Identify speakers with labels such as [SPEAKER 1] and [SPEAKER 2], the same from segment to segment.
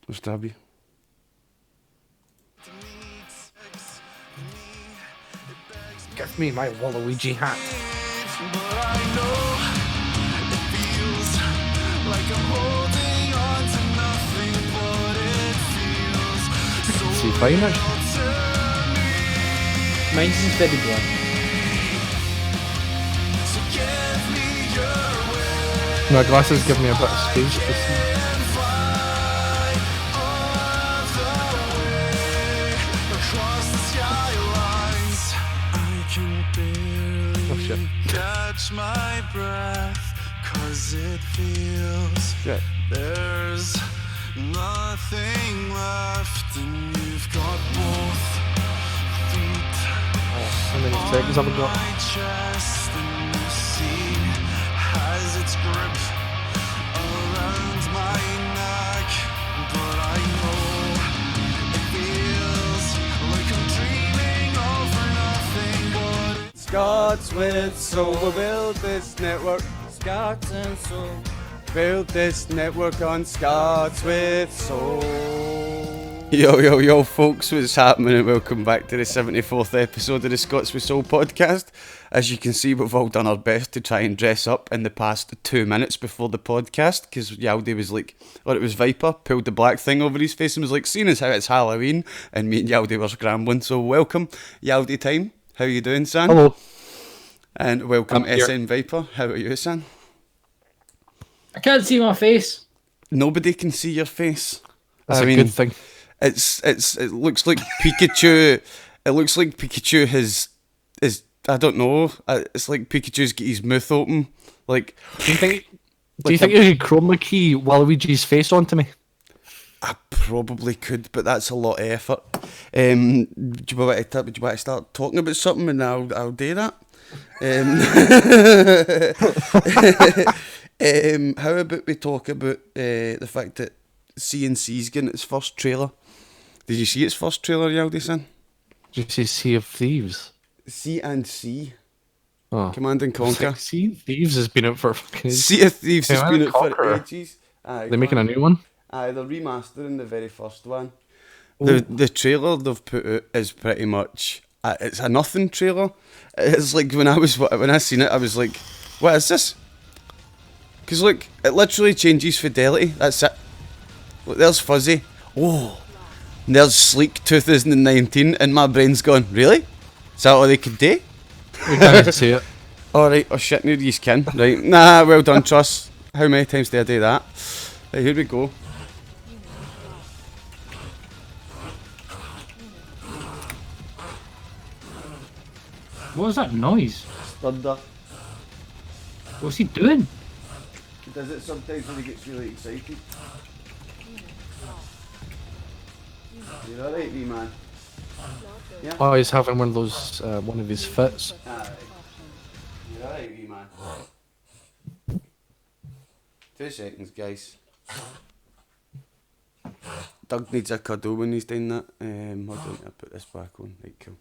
[SPEAKER 1] I'll stab you.
[SPEAKER 2] Give me my Waluigi hat. See, fine actually.
[SPEAKER 3] Mine's is very blunt.
[SPEAKER 2] My glasses give me a bit of space to see. Oh shit.
[SPEAKER 4] Catch my breath, 'cause it feels
[SPEAKER 1] Shit.
[SPEAKER 4] there's nothing left, and you've got both feet
[SPEAKER 2] How many seconds have I got?
[SPEAKER 4] my chest, and the sea has its grip around my neck, but I know it feels like I'm dreaming over nothing but
[SPEAKER 1] Scots with soul, we'll build this network. Scots and soul. Build this network on Scots with soul. Yo, folks, what's happening? And welcome back to the 74th episode of the Scots with Soul podcast. As you can see, we've all done our best to try and dress up in the past 2 minutes before the podcast, because Yaldi was like, or it was Viper, pulled the black thing over his face and was like, seeing as how it's Halloween, and me and Yaldi were scrambling, so welcome, YaldiTime. How you doing, son?
[SPEAKER 2] Hello.
[SPEAKER 1] And welcome,
[SPEAKER 2] I'm here.
[SPEAKER 1] SMviper. How are you, son?
[SPEAKER 3] I can't see my face.
[SPEAKER 1] Nobody can see your face.
[SPEAKER 2] That's
[SPEAKER 1] I
[SPEAKER 2] a
[SPEAKER 1] mean,
[SPEAKER 2] good thing.
[SPEAKER 1] it looks like Pikachu. It looks like Pikachu is I don't know. It's like Pikachu's got his mouth open. Like,
[SPEAKER 2] Do you think you could chroma key Waluigi's face onto me?
[SPEAKER 1] I probably could, but that's a lot of effort. Do you want to start talking about something, and I'll do that. How about we talk about the fact that CNC's getting its first trailer? Did you see its first trailer, Yaldi, son?
[SPEAKER 2] Did you say Sea of Thieves?
[SPEAKER 1] C&C.
[SPEAKER 2] Oh.
[SPEAKER 1] Command and Conquer.
[SPEAKER 2] Sea of Thieves has been out for fucking ages.
[SPEAKER 1] Sea of Thieves has
[SPEAKER 2] Command
[SPEAKER 1] been
[SPEAKER 2] and
[SPEAKER 1] out for
[SPEAKER 2] Conquer.
[SPEAKER 1] ages. Aye,
[SPEAKER 2] They're making a new one?
[SPEAKER 1] Aye, they're remastering the very first one. The trailer they've put out is pretty much it's a nothing trailer. It's like when I seen it, I was like, "What is this?" Because look, it literally changes fidelity. That's it. Look, there's Fuzzy. Oh, and there's Sleek 2019, and my brain's gone. Really? Is that all they could do?
[SPEAKER 2] We can't even see it.
[SPEAKER 1] All right. Oh shit, near you can. Right. Nah. Well done, Truss. How many times did I do that? Right, here we go.
[SPEAKER 3] What was that noise?
[SPEAKER 1] Thunder.
[SPEAKER 3] What's he doing?
[SPEAKER 1] He does it sometimes when he gets really excited. You're alright, wee man. Yeah?
[SPEAKER 2] Oh, he's having one of those, one of his fits.
[SPEAKER 1] Alright. You're alright, wee man. 2 seconds, guys. Doug needs a cuddle when he's doing that. Hold on, I'll put this back on. Right, cool.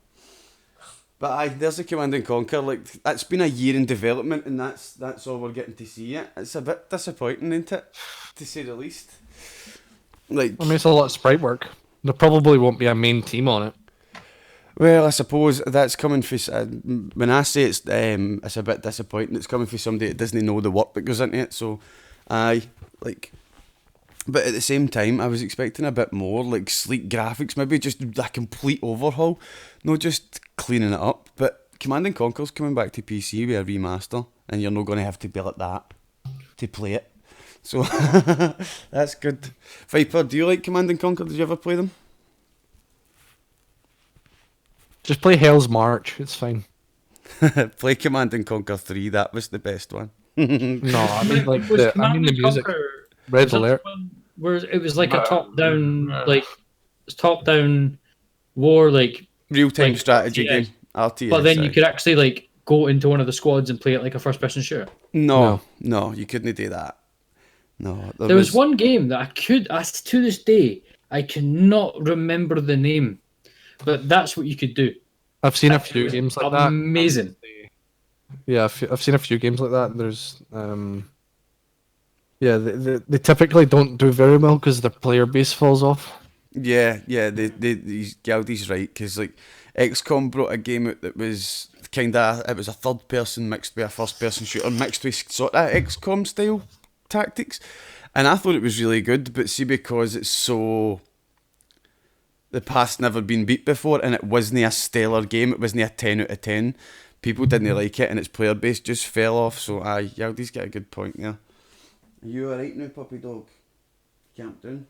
[SPEAKER 1] But aye, there's the Command and Conquer. Like, that's been a year in development, and that's all we're getting to see it. It's a bit disappointing, isn't it? To say the least. Like,
[SPEAKER 2] I mean, it's a lot of sprite work. There probably won't be a main team on it.
[SPEAKER 1] well, I suppose that's coming for. When I say it's a bit disappointing, it's coming for somebody that doesn't know the work that goes into it. So, aye, like. But at the same time, I was expecting a bit more, like sleek graphics, maybe just a complete overhaul, not just cleaning it up. But Command and Conquer's coming back to PC with a remaster, and you're not going to have to be like that to play it. So that's good. Viper, do you like Command and Conquer? Did you ever play them?
[SPEAKER 2] Just play Hell's March, it's fine.
[SPEAKER 1] Play Command and Conquer 3. That was the best one.
[SPEAKER 2] No, I mean like
[SPEAKER 3] Was
[SPEAKER 2] the
[SPEAKER 3] Command and
[SPEAKER 2] music.
[SPEAKER 3] Conquer-
[SPEAKER 2] Red
[SPEAKER 3] was that
[SPEAKER 2] Alert.
[SPEAKER 3] the one where it was like a top-down war, like
[SPEAKER 1] Real-time
[SPEAKER 3] Like
[SPEAKER 1] strategy
[SPEAKER 3] RTS.
[SPEAKER 1] game. RTS.
[SPEAKER 3] But then you
[SPEAKER 1] aye.
[SPEAKER 3] could actually like go into one of the squads and play it like a first-person shooter.
[SPEAKER 1] No, you couldn't do that. No,
[SPEAKER 3] There was one game that to this day, I cannot remember the name, but that's what you could do.
[SPEAKER 2] I've seen a few games like that.
[SPEAKER 3] Amazing.
[SPEAKER 2] Yeah, I've seen a few games like that. There's Yeah, they typically don't do very well because their player base falls off.
[SPEAKER 1] Yeah, Yaldi's right, because like XCOM brought a game out that was it was a third person mixed with a first person shooter mixed with sort of XCOM style tactics, and I thought it was really good. But see, because it's so the past never been beat before, and it wasn't a stellar game, it wasn't a 10 out of 10. People didn't like it, and its player base just fell off. So aye, Yaldi's got a good point there. Are you alright now, puppy dog? Camp down.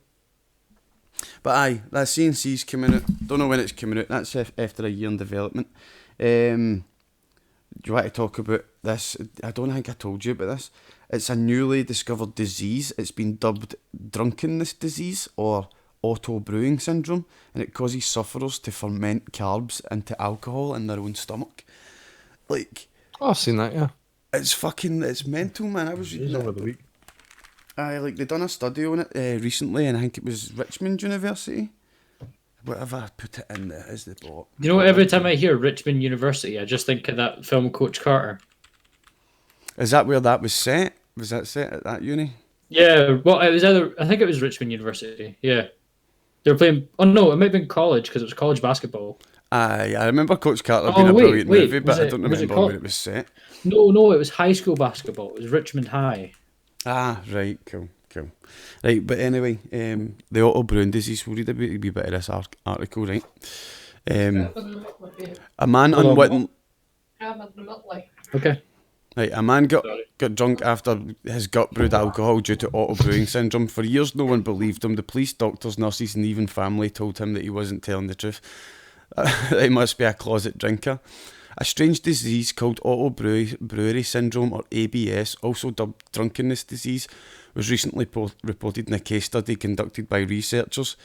[SPEAKER 1] But aye, that CNC's coming out. Don't know when it's coming out. That's after a year in development. Do you want to talk about this? I don't think I told you about this. It's a newly discovered disease. It's been dubbed drunkenness disease or auto brewing syndrome, and it causes sufferers to ferment carbs into alcohol in their own stomach. Like,
[SPEAKER 2] Oh, I've seen that, yeah.
[SPEAKER 1] it's mental, man. I was reading
[SPEAKER 2] Over
[SPEAKER 1] it.
[SPEAKER 2] the week.
[SPEAKER 1] Aye, like they done a study on it recently, and I think it was Richmond University. Whatever I put it in there is the bot.
[SPEAKER 3] You know, every time I hear Richmond University, I just think of that film Coach Carter.
[SPEAKER 1] Is that where that was set? Was that set at that uni?
[SPEAKER 3] Yeah, well, it was I think it was Richmond University. Yeah, they were playing. Oh no, it might have been college because it was college basketball.
[SPEAKER 1] Aye, I remember Coach Carter
[SPEAKER 3] Oh,
[SPEAKER 1] being a
[SPEAKER 3] wait,
[SPEAKER 1] brilliant
[SPEAKER 3] wait,
[SPEAKER 1] movie, but
[SPEAKER 3] was
[SPEAKER 1] I
[SPEAKER 3] it-
[SPEAKER 1] don't
[SPEAKER 3] was it
[SPEAKER 1] remember
[SPEAKER 3] called-
[SPEAKER 1] where it was set.
[SPEAKER 3] No, it was high school basketball. It was Richmond High.
[SPEAKER 1] Ah, right, cool. Right, but anyway, the auto brewing disease, we'll read a wee bit of this article, right? A man unwittingly...
[SPEAKER 3] Okay.
[SPEAKER 1] Right, a man got drunk after his gut brewed alcohol due to auto brewing syndrome. For years, no one believed him. The police, doctors, nurses, and even family told him that he wasn't telling the truth. He must be a closet drinker. A strange disease called auto brewery syndrome, or ABS, also dubbed drunkenness disease, was recently reported in a case study conducted by researchers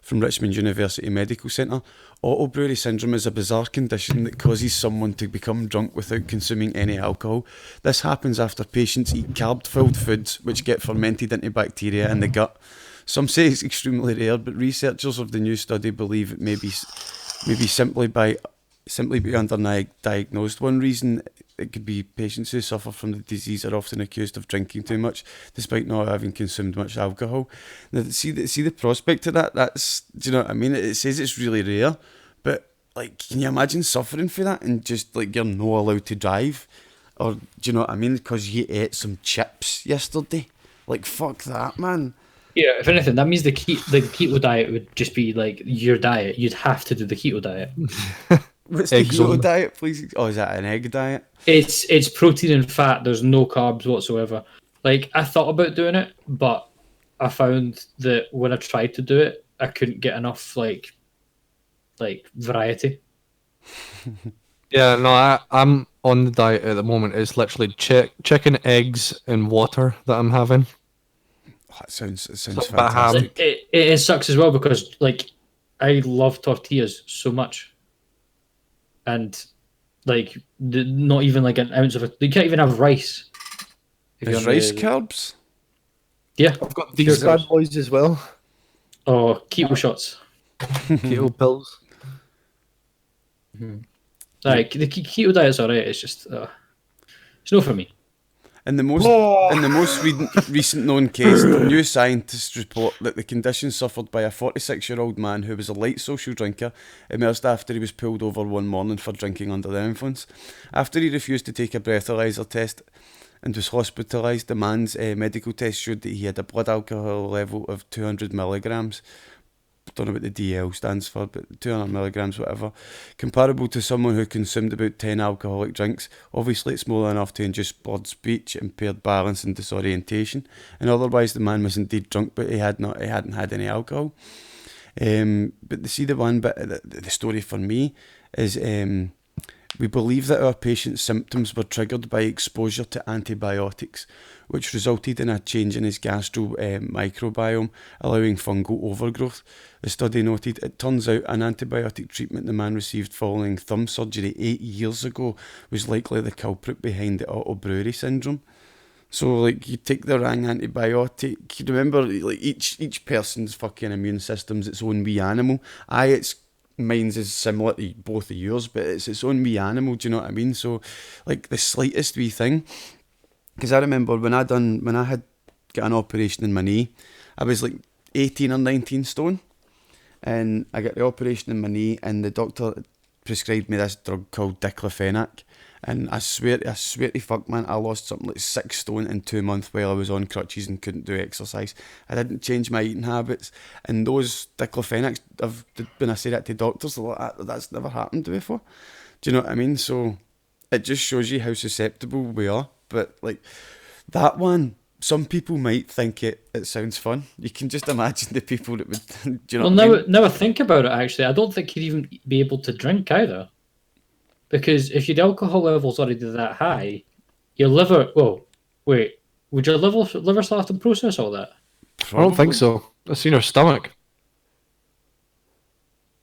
[SPEAKER 1] from Richmond University Medical Centre. Auto brewery syndrome is a bizarre condition that causes someone to become drunk without consuming any alcohol. This happens after patients eat carb-filled foods which get fermented into bacteria in the gut. Some say it's extremely rare, but researchers of the new study believe it may be simply be underdiagnosed. One reason it could be patients who suffer from the disease are often accused of drinking too much, despite not having consumed much alcohol. Now, see the prospect of that. That's, do you know what I mean? It says it's really rare, but like, can you imagine suffering for that and just like you're not allowed to drive, or do you know what I mean? Because you ate some chips yesterday. Like, fuck that, man.
[SPEAKER 3] Yeah, if anything, that means the keto diet would just be like your diet. You'd have to do the keto diet.
[SPEAKER 1] What's the
[SPEAKER 2] Eggs
[SPEAKER 1] keto
[SPEAKER 2] only.
[SPEAKER 1] diet, please? Oh, is that an egg diet?
[SPEAKER 3] It's protein and fat. There's no carbs whatsoever. Like, I thought about doing it, but I found that when I tried to do it, I couldn't get enough like variety.
[SPEAKER 2] Yeah, no, I'm on the diet at the moment. It's literally chicken, eggs, and water that I'm having.
[SPEAKER 1] Oh, it sounds
[SPEAKER 2] But ham.
[SPEAKER 1] fantastic.
[SPEAKER 3] It sucks as well because like I love tortillas so much, and like not even like an ounce of it. You can't even have rice. If you're
[SPEAKER 1] Is
[SPEAKER 3] on
[SPEAKER 1] rice
[SPEAKER 3] the-
[SPEAKER 1] carbs?
[SPEAKER 3] Yeah.
[SPEAKER 2] I've got these bad boys as well.
[SPEAKER 3] Or keto shots.
[SPEAKER 2] Keto pills.
[SPEAKER 3] Like the keto diet's alright. It's just it's no for me.
[SPEAKER 1] In the most recent known case, new scientists report that the condition suffered by a 46-year-old man who was a light social drinker emerged after he was pulled over one morning for drinking under the influence. After he refused to take a breathalyzer test and was hospitalised, the man's medical test showed that he had a blood alcohol level of 200 milligrams. Don't know what the DL stands for, but 200 milligrams, whatever, comparable to someone who consumed about 10 alcoholic drinks. Obviously, it's more than enough to induce blurred speech, impaired balance, and disorientation. And otherwise, the man was indeed drunk, but he hadn't had any alcohol. But the one bit of the story for me is we believe that our patient's symptoms were triggered by exposure to antibiotics, which resulted in a change in his gastro microbiome, allowing fungal overgrowth. The study noted, it turns out an antibiotic treatment the man received following thumb surgery 8 years ago was likely the culprit behind the auto brewery syndrome. So, like, you take the wrong antibiotic. You remember, like, each person's fucking immune system's its own wee animal. Mine's is similar to both of yours, but it's its own wee animal, do you know what I mean? So, like, the slightest wee thing, because I remember when I had got an operation in my knee. I was like 18 or 19 stone, and I got the operation in my knee, and the doctor prescribed me this drug called diclofenac. And I swear to fuck, man, I lost something like 6 stone in 2 months while I was on crutches and couldn't do exercise. I didn't change my eating habits, and those diclofenacs, when I say that to doctors, they're like, that's never happened before. Do you know what I mean? So it just shows you how susceptible we are. But like that one, some people might think it sounds fun. You can just imagine the people that would. Do you know?
[SPEAKER 3] Now I think about it, actually, I don't think you'd even be able to drink either. Because if your alcohol level's already that high, your liver... Well, wait. Would your liver still have to process all that?
[SPEAKER 2] Probably. I don't think so. I've seen her stomach.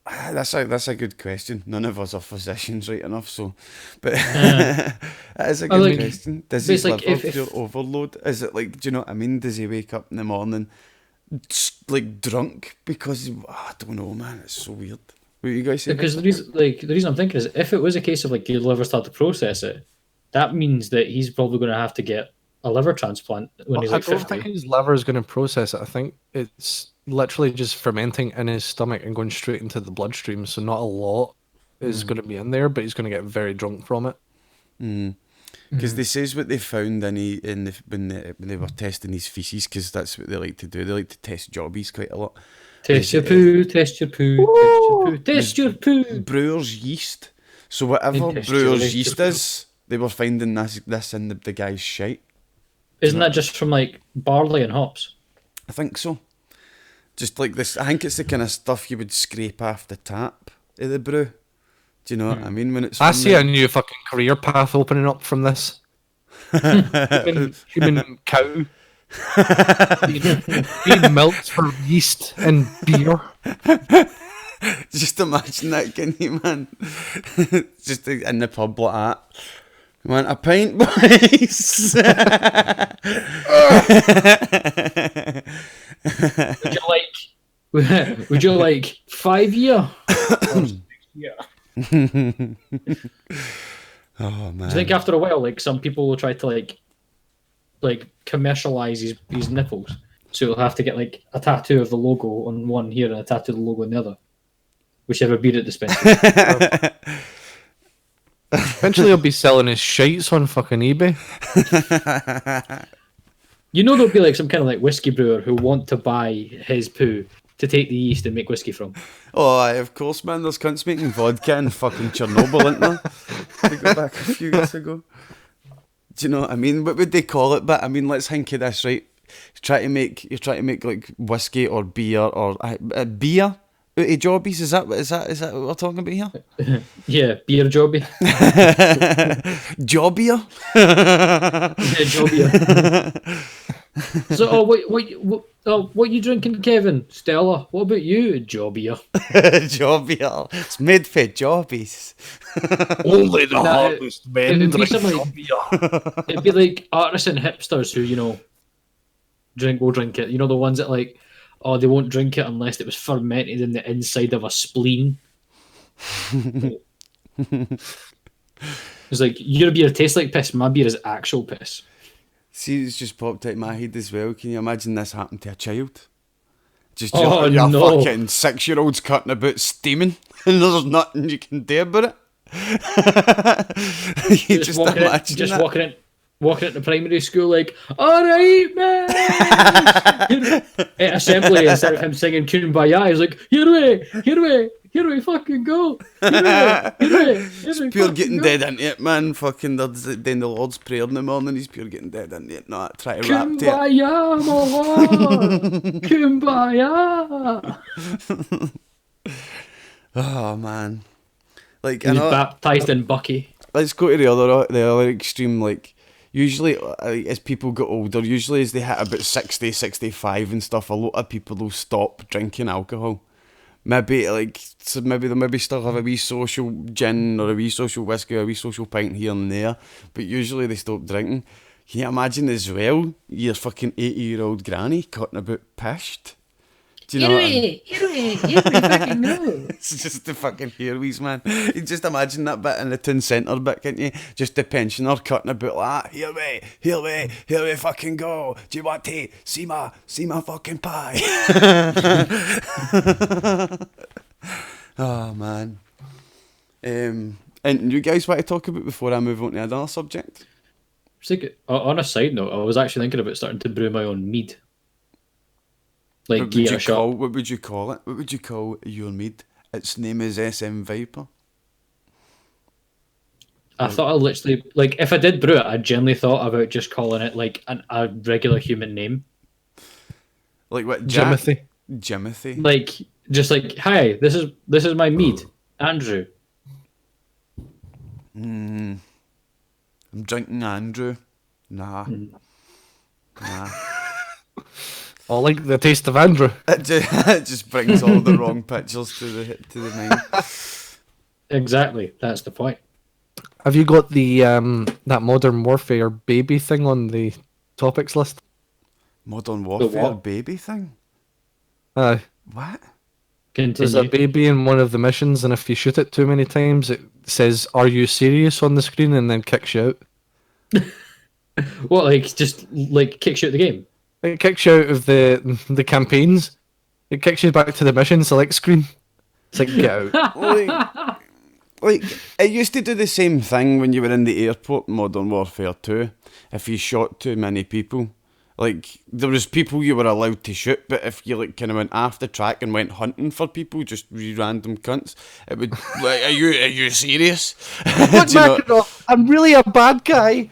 [SPEAKER 1] That's a good question. None of us are physicians, right enough, so... But that is a good question. Does his liver feel overload? Is it like... Do you know what I mean? Does he wake up in the morning, like, drunk? Because... I don't know, man. It's so weird. What you guys say?
[SPEAKER 3] Because the reason I'm thinking is, if it was a case of like your liver start to process it, that means that he's probably going to have to get a liver transplant when he's like 50.
[SPEAKER 2] I don't think his liver is going to process it. I think it's literally just fermenting in his stomach and going straight into the bloodstream. So not a lot is going to be in there, but he's going to get very drunk from it.
[SPEAKER 1] Because they says what they found when they were testing his faeces, because that's what they like to do. They like to test jobbies quite a lot.
[SPEAKER 3] Test your poo, test your poo, test your poo, test your poo.
[SPEAKER 1] Brewer's yeast. So whatever brewer's yeast is, they were finding this in the guy's shite.
[SPEAKER 3] Isn't that just from like barley and hops?
[SPEAKER 1] I think so. Just like this, I think it's the kind of stuff you would scrape off the tap of the brew. Do you know what I mean? When it's
[SPEAKER 2] I see a new fucking career path opening up from this. human cow. Being milked for yeast and beer.
[SPEAKER 1] Just imagine that, can you, man? Just in the pub like that. Want a pint, boys?
[SPEAKER 3] Would you like 5 year? Or 6 year?
[SPEAKER 1] Oh man!
[SPEAKER 3] Do you think after a while, like some people will try to like commercialize his nipples, so he'll have to get like a tattoo of the logo on one here and a tattoo of the logo on the other, whichever beer it dispenses.
[SPEAKER 2] Eventually, he'll be selling his shites on fucking eBay.
[SPEAKER 3] You know, there'll be like some kind of like whiskey brewer who want to buy his poo to take the yeast and make whiskey from.
[SPEAKER 1] Oh, aye, of course, man. There's cunts making vodka in fucking Chernobyl, isn't there? We go back a few years ago. Do you know what I mean? What would they call it? But I mean, let's think of this, right? You're trying to make like whiskey or beer or beer out of jobbies. Is that what we're talking about here?
[SPEAKER 3] Yeah, beer jobby.
[SPEAKER 1] Jobbier.
[SPEAKER 3] Yeah, jobbier. So, what you drinking, Kevin? Stella. What about you, jobbier?
[SPEAKER 1] Jobbier. It's made for jobbies.
[SPEAKER 2] Only the hardest men
[SPEAKER 3] It'd be
[SPEAKER 2] drink beer.
[SPEAKER 3] It'd be like artisan hipsters who, will drink it. You know, the ones that like, oh, they won't drink it unless it was fermented in the inside of a spleen. It's like, your beer tastes like piss, my beer is actual piss.
[SPEAKER 1] See, it's just popped out of my head as well. Can you imagine this happened to a child? Just
[SPEAKER 3] Oh,
[SPEAKER 1] your
[SPEAKER 3] no.
[SPEAKER 1] fucking 6-year-old's cutting about steaming and there's nothing you can do about it. You just imagine that.
[SPEAKER 3] Walking into primary school like, alright, man! At assembly, instead of him singing Kumbaya, he's like, here we fucking go! Here we
[SPEAKER 1] It's pure getting dead into it, man. Fucking, then the Lord's Prayer in the morning, he's pure getting dead into it. No, try to rap to it.
[SPEAKER 3] Kumbaya, my lord! Kumbaya!
[SPEAKER 1] Oh, man. Like,
[SPEAKER 3] He was baptised in Bucky.
[SPEAKER 1] Let's go to the other extreme, like, usually, as people get older, usually as they hit about 60, 65 and stuff, a lot of people will stop drinking alcohol. Maybe they still have a wee social gin or a wee social whiskey or a wee social pint here and there, but usually they stop drinking. Can you imagine as well, your fucking 80-year-old granny cutting about pissed? Do you know what I mean?
[SPEAKER 3] You fucking know.
[SPEAKER 1] It's just the fucking Hairwees, man. You just imagine that bit in the town centre bit, can't you? Just the pensioner cutting about like that. Here we fucking go. Do you want to see my fucking pie? Oh, man. And you guys want to talk about before I move on to another subject?
[SPEAKER 3] On a side note, I was actually thinking about starting to brew my own mead. Like,
[SPEAKER 1] What would you call it? What would you call your mead? Its name is SMviper.
[SPEAKER 3] I thought I literally, like, if I did brew it, I genuinely thought about just calling it, like, a regular human name.
[SPEAKER 1] Like what? Jack?
[SPEAKER 2] Jimothy.
[SPEAKER 1] Jimothy.
[SPEAKER 3] Like, just like, hi, this is my mead, Andrew.
[SPEAKER 1] I'm drinking Andrew. Nah.
[SPEAKER 2] I like the taste of Andrew.
[SPEAKER 1] It just brings all the wrong pictures to the mind.
[SPEAKER 3] Exactly, that's the point.
[SPEAKER 2] Have you got the that Modern Warfare baby thing on the topics list?
[SPEAKER 1] Modern Warfare
[SPEAKER 3] what?
[SPEAKER 1] baby thing?
[SPEAKER 2] Aye.
[SPEAKER 1] What?
[SPEAKER 2] There's a
[SPEAKER 3] Continue.
[SPEAKER 2] baby in one of the missions, and if you shoot it too many times, it says, "Are you serious?" on the screen, and then kicks you out.
[SPEAKER 3] What, like, just, like, kicks you out the game?
[SPEAKER 2] It kicks you out of the campaigns. It kicks you back to the mission select screen. It's like, get out.
[SPEAKER 1] Like, it used to do the same thing when you were in the airport in Modern Warfare 2. If you shot too many people, like, there was people you were allowed to shoot, but if you, like, kind of went off the track and went hunting for people, just random cunts, it would, like, are you serious?
[SPEAKER 2] What,
[SPEAKER 1] Do you know-
[SPEAKER 2] Makarov? I'm really a bad guy.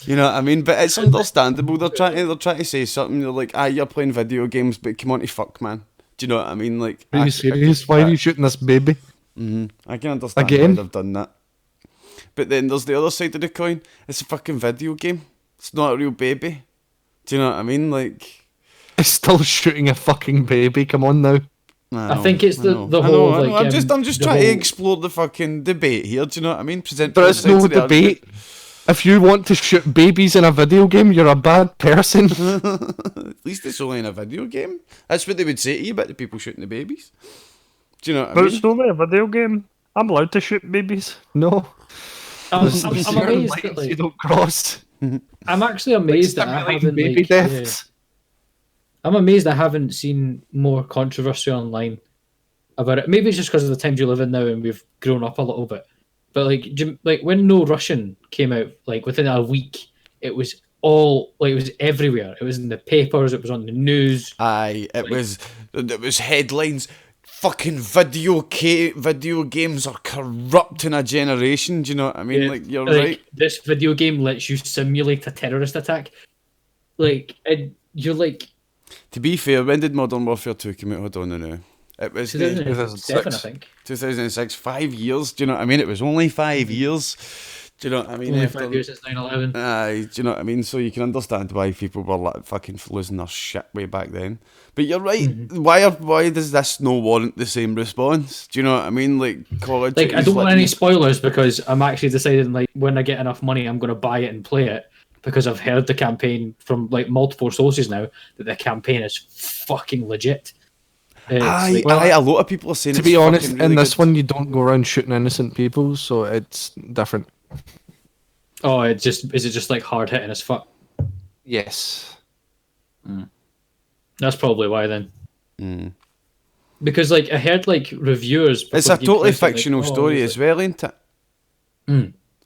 [SPEAKER 1] You know what I mean? But it's understandable. They're trying to say something. They're like, you're playing video games, but come on to fuck, man. Do you know what I mean? Like,
[SPEAKER 2] Are you serious? Why are you shooting this baby?
[SPEAKER 1] I can understand
[SPEAKER 2] Again?
[SPEAKER 1] why they've done that. But then there's the other side of the coin. It's a fucking video game. It's not a real baby. Do you know what I mean? Like,
[SPEAKER 2] It's still shooting a fucking baby. Come on now.
[SPEAKER 3] I think it's the whole, like,
[SPEAKER 1] I'm just
[SPEAKER 3] the
[SPEAKER 1] trying to
[SPEAKER 3] whole-
[SPEAKER 1] explore the fucking debate here. Do you know what I mean? Present.
[SPEAKER 2] There
[SPEAKER 1] both
[SPEAKER 2] is
[SPEAKER 1] sides
[SPEAKER 2] no
[SPEAKER 1] of the
[SPEAKER 2] debate. If you want to shoot babies in a video game, you're a bad person.
[SPEAKER 1] At least it's only in a video game. That's what they would say to you about the people shooting the babies. Do you know what I
[SPEAKER 2] But
[SPEAKER 1] mean?
[SPEAKER 2] it's only a video game. I'm allowed to shoot babies. No.
[SPEAKER 3] I'm
[SPEAKER 2] There's certain
[SPEAKER 3] amazed
[SPEAKER 2] lines
[SPEAKER 3] that,
[SPEAKER 2] you
[SPEAKER 3] like,
[SPEAKER 2] don't cross.
[SPEAKER 3] I'm actually amazed that I
[SPEAKER 2] Stimulating
[SPEAKER 3] haven't,
[SPEAKER 2] baby
[SPEAKER 3] like,
[SPEAKER 2] deaths.
[SPEAKER 3] I'm amazed I haven't seen more controversy online about it. Maybe it's just because of the times you live in now and we've grown up a little bit. But like when No Russian came out, like within a week, it was all like it was everywhere. It was in the papers. It was on the news.
[SPEAKER 1] Aye, it was headlines. Fucking video games are corrupting a generation. Do you know what I mean? Like, you're right.
[SPEAKER 3] This video game lets you simulate a terrorist attack. Like, and you're like
[SPEAKER 1] To be fair, when did Modern Warfare 2 come out? Hold on now. It was
[SPEAKER 3] 2007, I think.
[SPEAKER 1] 2006. 5 years. Do you know what I mean? It was only 5 years. Do you know what I mean?
[SPEAKER 3] Only
[SPEAKER 1] After-
[SPEAKER 3] 5 years since 9/11.
[SPEAKER 1] Aye, do you know what I mean? So you can understand why people were like fucking losing their shit way back then. But you're right. Why does this no warrant the same response? Do you know what I mean? Like, college.
[SPEAKER 3] Like, I don't want any spoilers because I'm actually deciding, like, when I get enough money, I'm going to buy it and play it because I've heard the campaign from, like, multiple sources now that the campaign is fucking legit. It's
[SPEAKER 1] Aye,
[SPEAKER 3] like-
[SPEAKER 1] a lot of people are saying.
[SPEAKER 2] To
[SPEAKER 1] it's
[SPEAKER 2] be honest,
[SPEAKER 1] fucking really
[SPEAKER 2] in this
[SPEAKER 1] good.
[SPEAKER 2] one, you don't go around shooting innocent people, so it's different.
[SPEAKER 3] Oh, is it just like hard hitting as fuck?
[SPEAKER 2] Yes.
[SPEAKER 3] That's probably why then. Because like I heard like reviewers.
[SPEAKER 1] It's a
[SPEAKER 3] before
[SPEAKER 1] totally
[SPEAKER 3] Geek Press,
[SPEAKER 1] fictional
[SPEAKER 3] like, oh,
[SPEAKER 1] story
[SPEAKER 3] it's
[SPEAKER 1] as well, ain't it?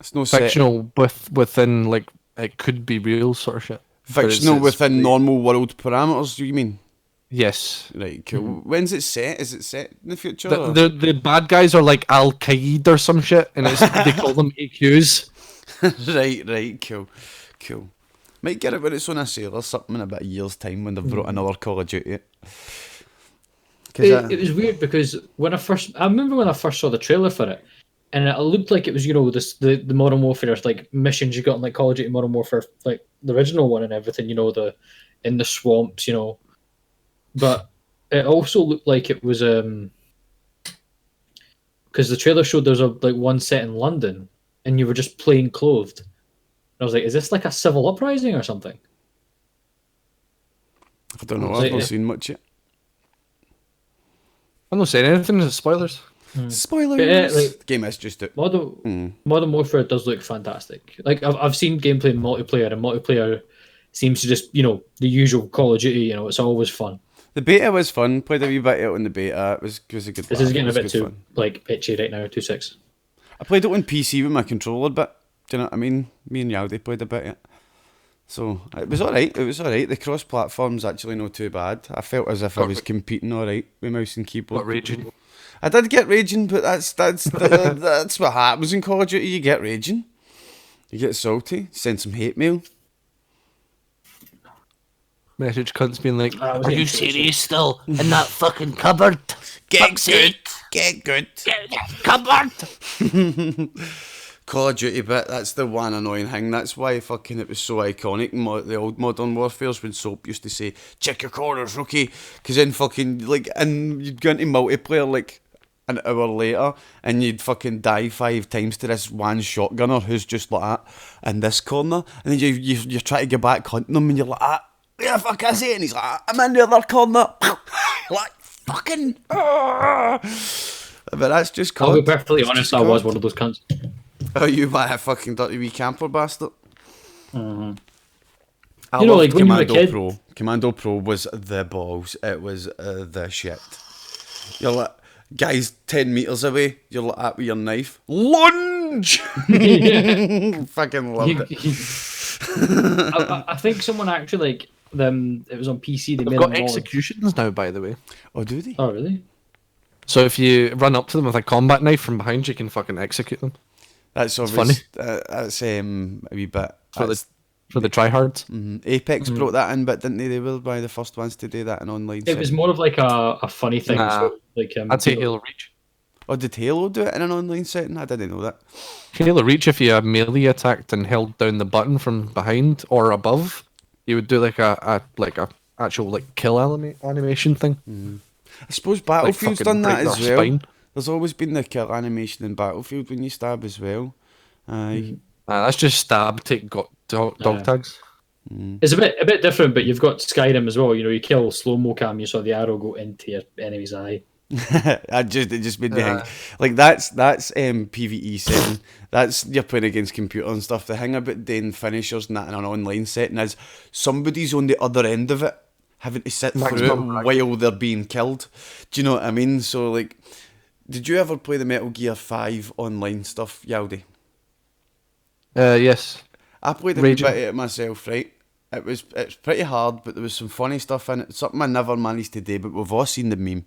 [SPEAKER 1] It's no set.
[SPEAKER 2] Fictional within, like, it could be real sort of shit. But
[SPEAKER 1] Fictional
[SPEAKER 2] it's
[SPEAKER 1] within normal world parameters. Do you mean?
[SPEAKER 2] Yes.
[SPEAKER 1] Right, cool. When's it set? Is it set in the future?
[SPEAKER 2] The,
[SPEAKER 1] or-
[SPEAKER 2] the bad guys are like Al Qaeda or some shit, and they call them AQs.
[SPEAKER 1] right, cool. Might get it when it's on a sale or something in about a year's time when they've brought another Call of Duty.
[SPEAKER 3] It was weird because I remember when I first saw the trailer for it, and it looked like it was, you know, the Modern Warfare like missions you got in like Call of Duty Modern Warfare, like the original one and everything, you know, in the swamps, you know. But it also looked like it was because the trailer showed there's one set in London and you were just plain clothed. And I was like, is this like a civil uprising or something?
[SPEAKER 1] I don't know.
[SPEAKER 3] So,
[SPEAKER 1] I've not
[SPEAKER 3] yeah.
[SPEAKER 1] seen much yet.
[SPEAKER 2] I'm not saying anything. It's spoilers.
[SPEAKER 1] Spoilers.
[SPEAKER 3] But, yeah, like-
[SPEAKER 1] the game is just it.
[SPEAKER 3] Modern Warfare does look fantastic. Like I've seen gameplay in multiplayer, and multiplayer seems to just the usual Call of Duty. It's always fun.
[SPEAKER 1] The beta was fun. Played a wee bit out in the beta. It was a good.
[SPEAKER 3] This
[SPEAKER 1] laugh.
[SPEAKER 3] is getting
[SPEAKER 1] It
[SPEAKER 3] a
[SPEAKER 1] was
[SPEAKER 3] bit
[SPEAKER 1] good
[SPEAKER 3] too
[SPEAKER 1] fun.
[SPEAKER 3] like itchy right now. 2.6.
[SPEAKER 1] I played it on PC with my controller, but do you know what I mean? Me and Yaldi played a bit of it. So it was alright. It was alright. The cross platform's actually not too bad. I felt as if I was competing alright with mouse and keyboard.
[SPEAKER 2] What raging?
[SPEAKER 1] I did get raging, but that's what happens in Call of Duty. You get raging. You get salty. Send some hate mail.
[SPEAKER 2] Message cunts being like,
[SPEAKER 3] I was
[SPEAKER 2] "Are
[SPEAKER 3] getting
[SPEAKER 2] you
[SPEAKER 3] salty.
[SPEAKER 2] serious still in that fucking cupboard?
[SPEAKER 1] Get
[SPEAKER 2] Fuck's
[SPEAKER 1] good.
[SPEAKER 2] sake.
[SPEAKER 1] Get good.
[SPEAKER 2] Cupboard."
[SPEAKER 1] Call of Duty bit, that's the one annoying thing. That's why fucking it was so iconic in the old Modern Warfares when Soap used to say, check your corners, rookie. Because then fucking, like, and you'd go into multiplayer, like, an hour later, and you'd fucking die 5 times to this one shotgunner who's just like that, in this corner. And then you try to get back hunting him, and you're like, where the fuck is he? And he's like, I'm in the other corner. Like, fucking, But that's just
[SPEAKER 3] I'll be
[SPEAKER 1] COD.
[SPEAKER 3] perfectly
[SPEAKER 1] It's
[SPEAKER 3] honest.
[SPEAKER 1] just
[SPEAKER 3] I was
[SPEAKER 1] COD.
[SPEAKER 3] one of those cunts.
[SPEAKER 1] Oh, you a fucking dirty wee camper bastard. I
[SPEAKER 3] You know,
[SPEAKER 1] loved
[SPEAKER 3] like, when you were a
[SPEAKER 1] Commando
[SPEAKER 3] kid-
[SPEAKER 1] Pro. Commando Pro was the balls. It was the shit. You're like, guys 10 metres away, you're like that with your knife. Lunge! Fucking loved it.
[SPEAKER 3] I think someone actually like them. It was on PC. They
[SPEAKER 2] They've
[SPEAKER 3] made
[SPEAKER 2] got
[SPEAKER 3] a mod.
[SPEAKER 2] executions now, by the way.
[SPEAKER 1] Oh, do they?
[SPEAKER 3] Oh really?
[SPEAKER 2] So if you run up to them with a combat knife from behind, you can fucking execute them.
[SPEAKER 1] That's
[SPEAKER 2] funny.
[SPEAKER 1] obvious. That's a wee bit.
[SPEAKER 2] For
[SPEAKER 1] That's,
[SPEAKER 2] the tryhards.
[SPEAKER 1] Apex brought that in, but didn't they? They were one of the first ones to do that in online.
[SPEAKER 3] It was
[SPEAKER 1] setting.
[SPEAKER 3] more of like a funny thing.
[SPEAKER 2] Nah.
[SPEAKER 3] So, like
[SPEAKER 2] I'd say Halo Reach.
[SPEAKER 1] Oh, did Halo do it in an online setting? I didn't know that.
[SPEAKER 2] Halo Reach, if you melee attacked and held down the button from behind or above, you would do like a actual like kill animation thing.
[SPEAKER 1] I suppose Battlefield's
[SPEAKER 2] fucking
[SPEAKER 1] done that
[SPEAKER 2] break
[SPEAKER 1] as
[SPEAKER 2] their
[SPEAKER 1] well.
[SPEAKER 2] spine.
[SPEAKER 1] There's always been the kill animation in Battlefield when you stab as well. Aye.
[SPEAKER 2] That's just stab, take dog tags.
[SPEAKER 3] It's a bit different, but you've got Skyrim as well. You kill slow mo cam. You saw the arrow go into your enemy's eye.
[SPEAKER 1] It just made me think. Like that's PvE setting. That's you're playing against computer and stuff. The thing about doing finishers and that in an online setting is somebody's on the other end of it, having to sit through
[SPEAKER 2] Maximum
[SPEAKER 1] it while they're being killed. Do you know what I mean? So like, did you ever play the Metal Gear 5 online stuff, Yaldi?
[SPEAKER 2] Yes.
[SPEAKER 1] I played a wee bit of it myself, right? It's pretty hard, but there was some funny stuff in it. Something I never managed to do, but we've all seen the meme.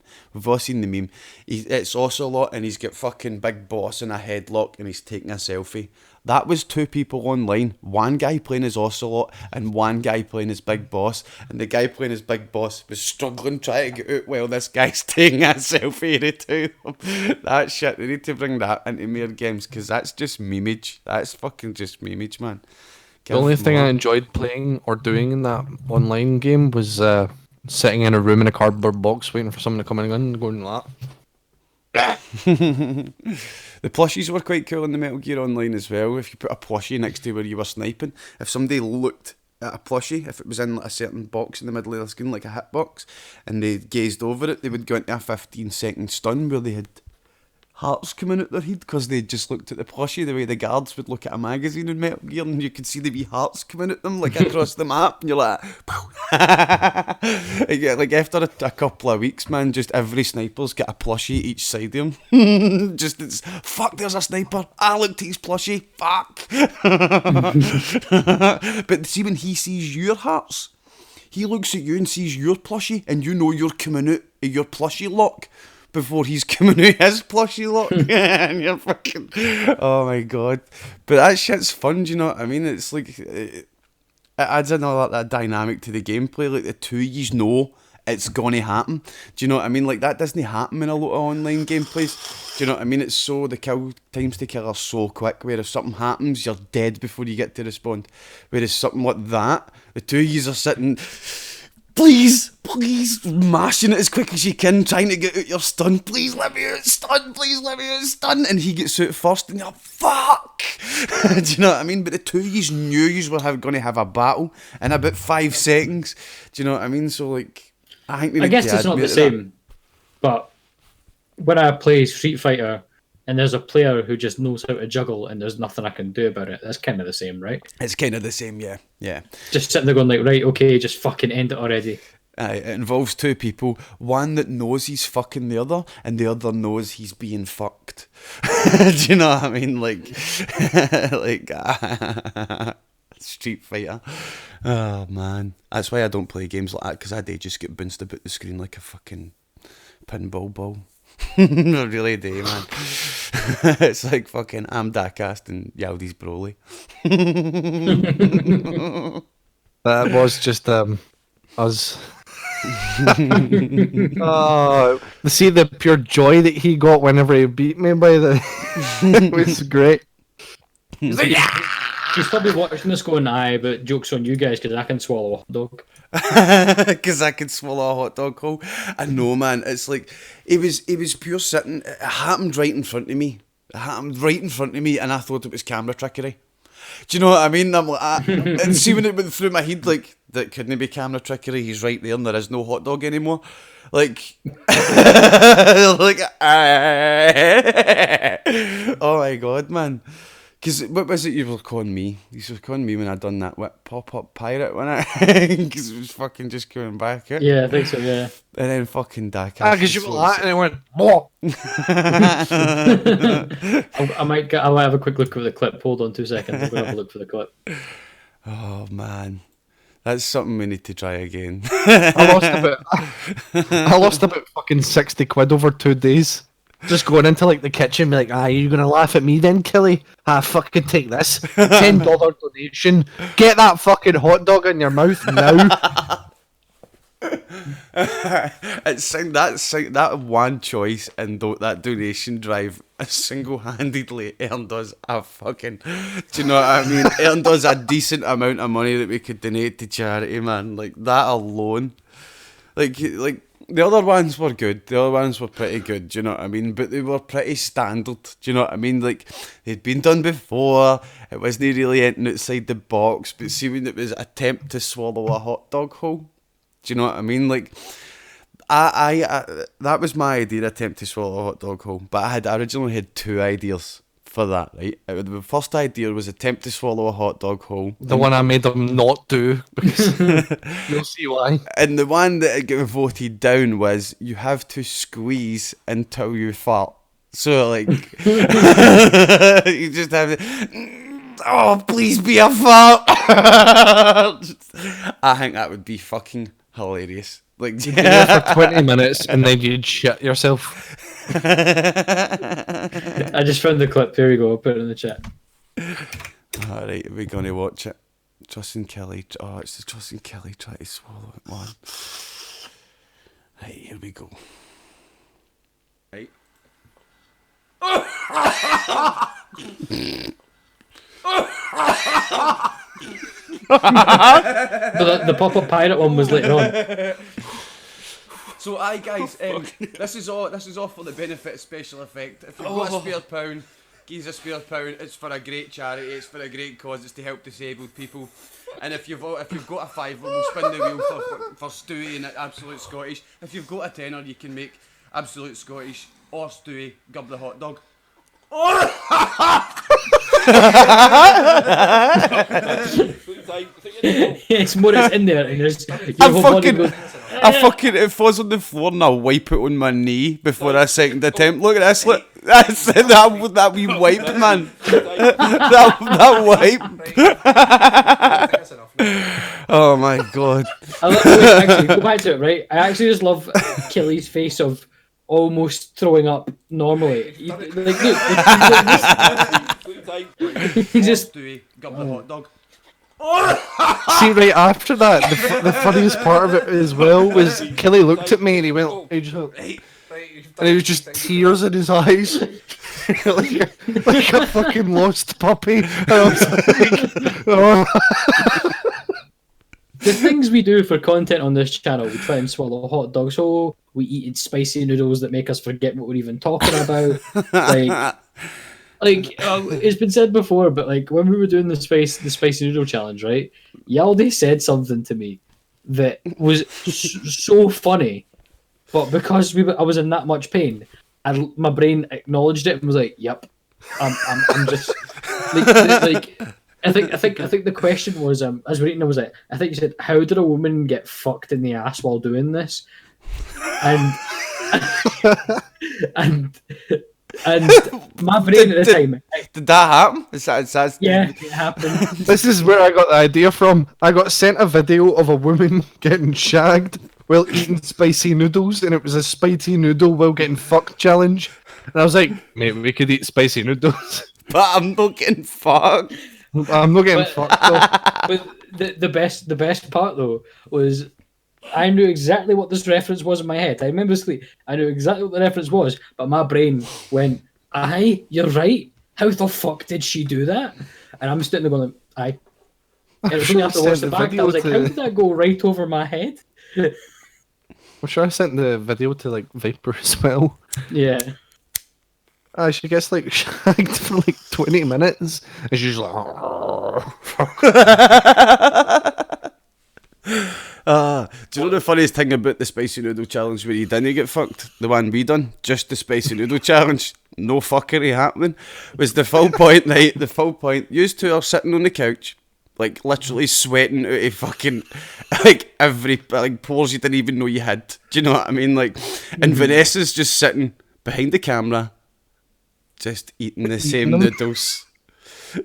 [SPEAKER 1] It's Ocelot, and he's got fucking Big Boss in a headlock, and he's taking a selfie. That was 2 people online. One guy playing as Ocelot, and one guy playing as Big Boss. And the guy playing as Big Boss was struggling trying to get out while this guy's taking a selfie of the 2 of them. That shit, they need to bring that into more games, because that's just memeage. That's fucking just memeage, man.
[SPEAKER 2] The only thing I enjoyed playing or doing in that online game was sitting in a room in a cardboard box waiting for someone to come in and going like that.
[SPEAKER 1] The plushies were quite cool in the Metal Gear Online as well. If you put a plushie next to where you were sniping, if somebody looked at a plushie, if it was in like a certain box in the middle of the screen, like a hitbox, and they gazed over it, they would go into a 15-second stun where they had hearts coming out their head because they just looked at the plushie the way the guards would look at a magazine in Metal Gear, and you could see the wee hearts coming at them like across the map, and you're like, yeah, like after a couple of weeks, man, just every sniper's got a plushie each side of him. Just it's fuck, there's a sniper. I looked at his plushie. Fuck. But see, when he sees your hearts, he looks at you and sees your plushie, and you know you're coming out of your plushie lock before he's coming out his plushie lock. And you're fucking, oh my god. But that shit's fun, do you know what I mean? It's like, it adds another that dynamic to the gameplay. Like the 2 yous know it's gonna happen. Do you know what I mean? Like that doesn't happen in a lot of online gameplays. Do you know what I mean? It's so, the kill times to kill are so quick, where if something happens, you're dead before you get to respond. Whereas something like that, the 2 yous are sitting please, mashing it as quick as you can, trying to get out your stun. Please let me out stun, and he gets out first, and you're fuck. Do you know what I mean? But the two of yous knew yous were going to have a battle in about 5 seconds. Do you know what I mean? So like, I think
[SPEAKER 3] I guess it's not the same, but when I play Street Fighter and there's a player who just knows how to juggle and there's nothing I can do about it, that's kind of the same, right?
[SPEAKER 1] It's kind of the same, yeah.
[SPEAKER 3] Just sitting there going like, right, okay, just fucking end it already.
[SPEAKER 1] It involves two people, one that knows he's fucking the other, and the other knows he's being fucked. Do you know what I mean? Like Street Fighter. Oh man, that's why I don't play games like that, because I do just get bounced about the screen like a fucking pinball ball. I really do, man. It's like fucking I'm Diecast and Yaldi's Broly.
[SPEAKER 2] That was just us. Oh, see the pure joy that he got whenever he beat me by the it was great.
[SPEAKER 3] He's probably watching this going, aye, but joke's on you guys because I can swallow a hot dog.
[SPEAKER 1] Because I could swallow a hot dog hole. I know, man. It's like it was pure sitting. It happened right in front of me. And I thought it was camera trickery. Do you know what I mean? I'm like, and see when it went through my head, like that couldn't be camera trickery. He's right there, and there is no hot dog anymore. Like, like, oh my god, man. Because what was it you were calling me? You were calling me when I done that pop-up pirate, wasn't it? Because it was fucking just coming back out.
[SPEAKER 3] Yeah, I think so, yeah.
[SPEAKER 1] And then fucking Diecast.
[SPEAKER 2] Ah, because you were like, and it went, what?
[SPEAKER 3] I'll have a quick look at the clip. Hold on 2 seconds. I'm going to have a look for the clip.
[SPEAKER 1] Oh, man. That's something we need to try again.
[SPEAKER 2] I lost about fucking 60 quid over 2 days. Just going into like the kitchen, be like, you're gonna laugh at me then, Killy? Fucking take this $10 donation. Get that fucking hot dog in your mouth now.
[SPEAKER 1] It's that one choice and that donation drive single-handedly earned us a fucking. Do you know what I mean? Earned us a decent amount of money that we could donate to charity, man. Like that alone, like. The other ones were good. The other ones were pretty good, do you know what I mean? But they were pretty standard, do you know what I mean? Like, they'd been done before. It wasn't really anything outside the box. But see, when it was attempt to swallow a hot dog whole, do you know what I mean? Like, I that was my idea, attempt to swallow a hot dog whole. But I originally had 2 ideas for that, right? The first idea was attempt to swallow a hot dog whole.
[SPEAKER 2] The one I made them not do, because you'll see why.
[SPEAKER 1] And the one that got voted down was you have to squeeze until you fart. So like, you just have to, oh, please be a fart. I think that would be fucking hilarious. Like,
[SPEAKER 2] you'd be there for 20 minutes and then you'd shit yourself.
[SPEAKER 3] I just found the clip. Here we go. I'll put it in the chat.
[SPEAKER 1] Alright, we're going to watch it. Justin Kelly. Oh, it's the Justin Kelly trying to swallow it, man. Right, here we go. Right.
[SPEAKER 3] But the pop-up pirate one was later on.
[SPEAKER 1] So, aye, guys, this is all for the benefit of special effect. If you've got a spare pound, give us a spare pound. It's for a great charity. It's for a great cause. It's to help disabled people. And if you've got a fiver, we'll spin the wheel for Stewie and Absolute Scottish. If you've got a tenner, you can make Absolute Scottish or Stewie gub the hot dog.
[SPEAKER 3] It's more it's in there, and there's
[SPEAKER 1] it falls on the floor and I wipe it on my knee before a second attempt. Look at this, look. That's that wee wipe, man. that wipe. Oh my god.
[SPEAKER 3] Actually, go back to it, right? I actually just love Kelly's face of almost throwing up normally. Like, look, he just
[SPEAKER 1] got the hot dog.
[SPEAKER 2] See, right after that, the funniest part of it as well was Kelly looked at me and he went, and it was just tears in his eyes, like a fucking lost puppy. And I was like, oh.
[SPEAKER 3] the things we do for content on this channel, we try and swallow hot dogs whole, we eat spicy noodles that make us forget what we're even talking about. It's been said before, but like when we were doing the spicy noodle challenge, right? Yaldi said something to me that was so funny, but because I was in that much pain, my brain acknowledged it and was like, "Yep, I'm just like." I think the question was, as we're eating, I was like, I think you said, "How did a woman get fucked in the ass while doing this?" And and my brain at the time.
[SPEAKER 1] Did that happen? Is that
[SPEAKER 3] Yeah, it happened.
[SPEAKER 2] This is where I got the idea from. I got sent a video of a woman getting shagged while eating spicy noodles, and it was a spicy noodle while getting fucked challenge. And I was like, mate, we could eat spicy noodles.
[SPEAKER 1] But I'm not getting fucked.
[SPEAKER 2] I'm not getting fucked though.
[SPEAKER 3] But the best part though was I knew exactly what this reference was in my head. I remember I knew exactly what the reference was, but my brain went, "Aye, you're right. How the fuck did she do that?" And I'm sitting there going, "Aye." And it was only after I watched it back that I was like, "How did that go right over my head?"
[SPEAKER 2] I'm sure I sent the video to like Viper as well.
[SPEAKER 3] Yeah.
[SPEAKER 2] She gets like shagged for like 20 minutes, and she's like,
[SPEAKER 1] do you know the funniest thing about the spicy noodle challenge where you didn't get fucked? The one we done, just the spicy noodle challenge, no fuckery happening, was the full point, right? The full point, you two are sitting on the couch, like literally sweating out of fucking, like every, like pores you didn't even know you had. Do you know what I mean? Like, and Vanessa's just sitting behind the camera, just eating the same noodles.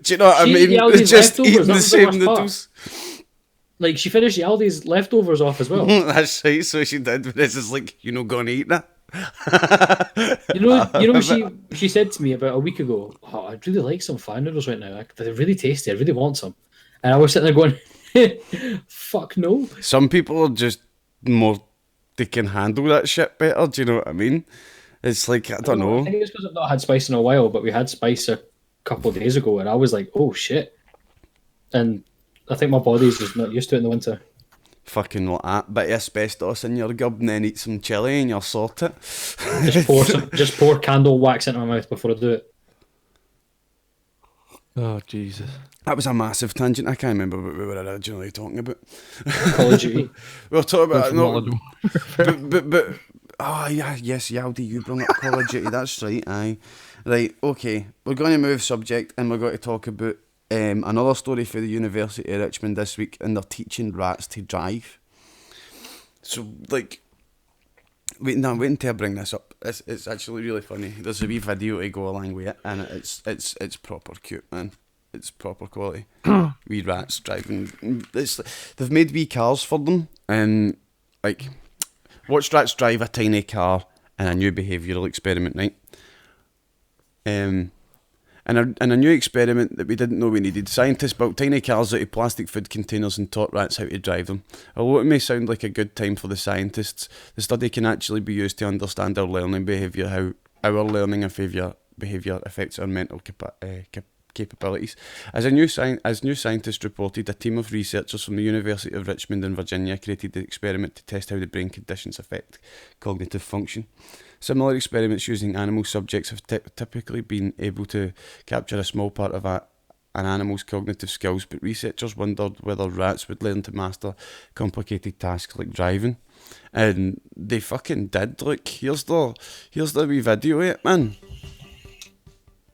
[SPEAKER 1] Do you know what I mean? Just eating the same noodles.
[SPEAKER 3] Like, she finished Yaldi's leftovers off as well.
[SPEAKER 1] That's right, so she did. Vanessa's like, "You know, gonna eat that."
[SPEAKER 3] You know, she said to me about a week ago, "Oh, I'd really like some fire noodles right now. They're really tasty. I really want some." And I was sitting there going, "Fuck no."
[SPEAKER 1] Some people are just more, they can handle that shit better. Do you know what I mean? It's like, I don't know.
[SPEAKER 3] I think it's because I've not had spice in a while, but we had spice a couple of days ago, and I was like, "Oh shit!" And I think my body's just not used to it in the winter.
[SPEAKER 1] Fucking like that bit of asbestos in your gob, and then eat some chili and you'll sort it.
[SPEAKER 3] Just pour candle wax into my mouth before I do it.
[SPEAKER 2] "Oh Jesus."
[SPEAKER 1] That was a massive tangent. I can't remember what we were originally talking about.
[SPEAKER 3] Call of Duty.
[SPEAKER 1] We were talking about
[SPEAKER 2] No.
[SPEAKER 1] but oh yeah, yes, Yaldi, you brought up Call of Duty. That's right. Aye, right. Okay, we're going to move subject, and we're going to talk about another story for the University of Richmond this week, and they're teaching rats to drive. So, like, wait until I bring this up. It's actually really funny. There's a wee video to go along with it, and it's proper cute, man. It's proper quality. Wee rats driving. They've made wee cars for them, and like, watch rats drive a tiny car in a new behavioural experiment, right? And a new experiment that we didn't know we needed. Scientists built tiny cars out of plastic food containers and taught rats how to drive them. Although it may sound like a good time for the scientists, the study can actually be used to understand our learning behaviour, how our learning behaviour affects our mental capabilities. As new scientists reported, a team of researchers from the University of Richmond in Virginia created the experiment to test how the brain conditions affect cognitive function. Similar experiments using animal subjects have typically been able to capture a small part of an animal's cognitive skills, but researchers wondered whether rats would learn to master complicated tasks like driving. And they fucking did. Look, here's the wee video of it, man.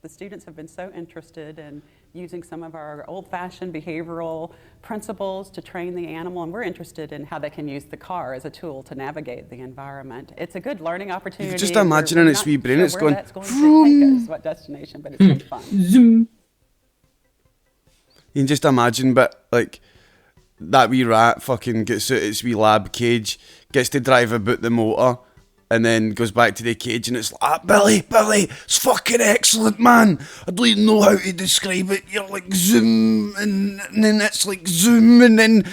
[SPEAKER 5] The students have been so interested in using some of our old-fashioned behavioral principles to train the animal, and we're interested in how they can use the car as a tool to navigate the environment. It's a good learning opportunity.
[SPEAKER 1] Just imagining its wee brain, it's going,
[SPEAKER 5] that's going to take us, what destination, but it's been fun.
[SPEAKER 3] Zoom.
[SPEAKER 1] You can just imagine, but like, that wee rat fucking gets out its wee lab cage, gets to drive about the motor, and then goes back to the cage, and it's like, Billy, it's fucking excellent, man. I don't even know how to describe it. You're like zoom, and then it's like zoom, and then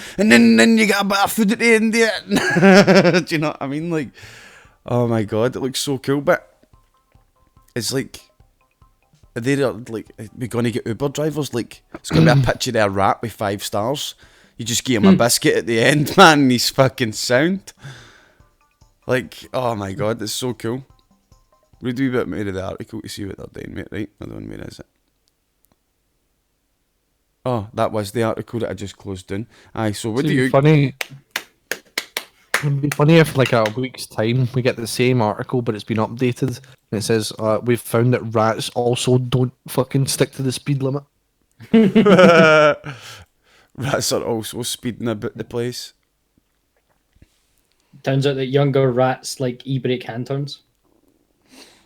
[SPEAKER 1] you get a bit of food at the end of it. Do you know what I mean? Like, oh my god, it looks so cool. But it's like, are like, we're going to get Uber drivers? Like, it's going to be a picture of a rat with 5 stars. You just give him a biscuit at the end, man, and he's fucking sound. Like, oh my god, that's so cool. Read a wee bit more of the article to see what they're doing, mate, right? Hold on, where is it? Oh, that was the article that I just closed down. Aye, so what do you...
[SPEAKER 2] Funny. It'd be funny if, like, a week's time, we get the same article, but it's been updated, and it says, we've found that rats also don't fucking stick to the speed limit.
[SPEAKER 1] Rats are also speeding about the place.
[SPEAKER 3] Turns out that younger rats like e-brake hand turns.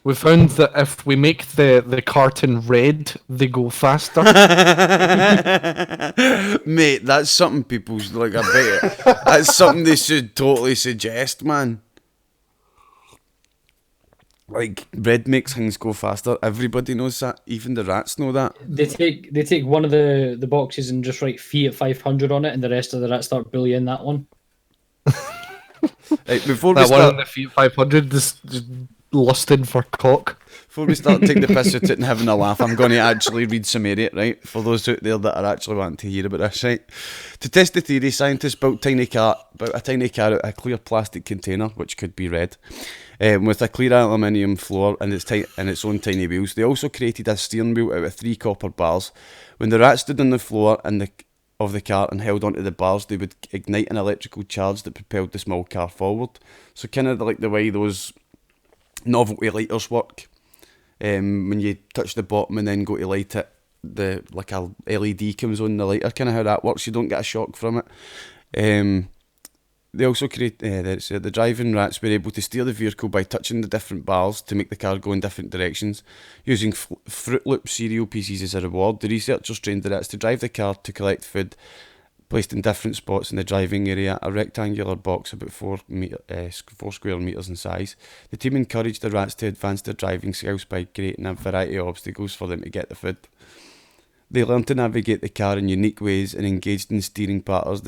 [SPEAKER 2] We found that if we make the carton red, they go faster.
[SPEAKER 1] Mate, that's something people's like, I bet it. That's something they should totally suggest, man. Like, red makes things go faster. Everybody knows that. Even the rats know that.
[SPEAKER 3] They take one of the boxes and just write Fiat 500 on it, and the rest of the rats start bullying that one.
[SPEAKER 1] Right, before we
[SPEAKER 2] That one
[SPEAKER 1] start...
[SPEAKER 2] on the Fiat 500 just lusting for cock.
[SPEAKER 1] Before we start taking the piss out it and having a laugh, I'm going to actually read some of it, right? For those out there that are actually wanting to hear about this, right? To test the theory, scientists built a tiny car out of a clear plastic container, which could be red, with a clear aluminium floor and its own tiny wheels. They also created a steering wheel out of 3 copper bars. When the rats stood on the floor of the car and held onto the bars, they would ignite an electrical charge that propelled the small car forward. So kind of like the way those novelty lighters work. When you touch the bottom and then go to light it, like a LED comes on the lighter, kind of how that works. You don't get a shock from it. They also the driving rats were able to steer the vehicle by touching the different bars to make the car go in different directions. Using Fruit Loop cereal pieces as a reward, the researchers trained the rats to drive the car to collect food placed in different spots in the driving area, a rectangular box about 4 square metres in size. The team encouraged the rats to advance their driving skills by creating a variety of obstacles for them to get the food. They learned to navigate the car in unique ways and engaged in steering patterns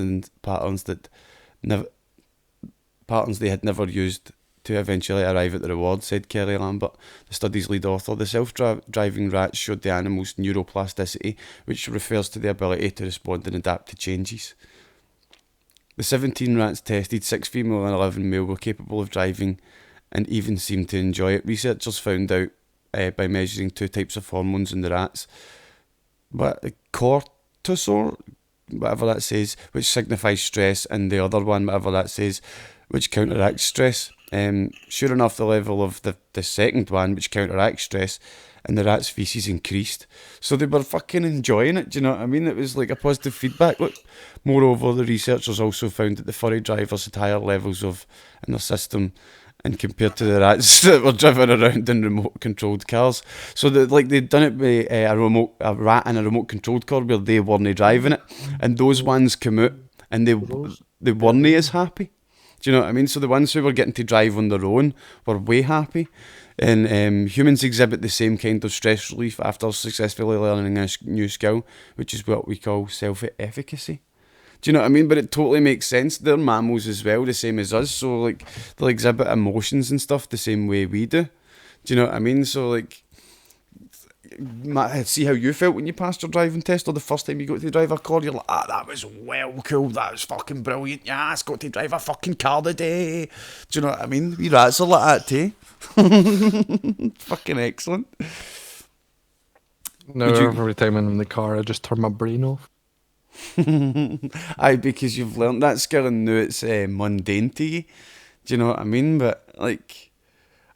[SPEAKER 1] they had never used to eventually arrive at the reward, said Kelly Lambert, the study's lead author. The self-driving rats showed the animal's neuroplasticity, which refers to the ability to respond and adapt to changes. The 17 rats tested, 6 female and 11 male, were capable of driving and even seemed to enjoy it. Researchers found out by measuring 2 types of hormones in the rats, but cortisol, whatever that says, which signifies stress, and the other one, whatever that says, which counteracts stress. Sure enough, the level of the second one, which counteracts stress, and the rat's feces increased. So they were fucking enjoying it, do you know what I mean? It was like a positive feedback loop. Moreover, the researchers also found that the furry drivers had higher levels in their system, and compared to the rats that were driven around in remote-controlled cars. So they'd done it with a rat in a remote-controlled car where they weren't driving it, and those ones come out and they weren't as happy. Do you know what I mean? So the ones who were getting to drive on their own were way happy. And humans exhibit the same kind of stress relief after successfully learning a new skill, which is what we call self-efficacy. Do you know what I mean? But it totally makes sense. They're mammals as well, the same as us. So like they'll exhibit emotions and stuff the same way we do. Do you know what I mean? So like, see how you felt when you passed your driving test, or the first time you got to drive a car, you're like, that was well cool, that was fucking brilliant, yeah, I got to drive a fucking car today. Do you know what I mean? We rats are like that too. Fucking excellent.
[SPEAKER 2] No, every time I'm in the car, I just turn my brain off.
[SPEAKER 1] Aye, because you've learnt that skill and now it's mundane to you. Do you know what I mean? But like,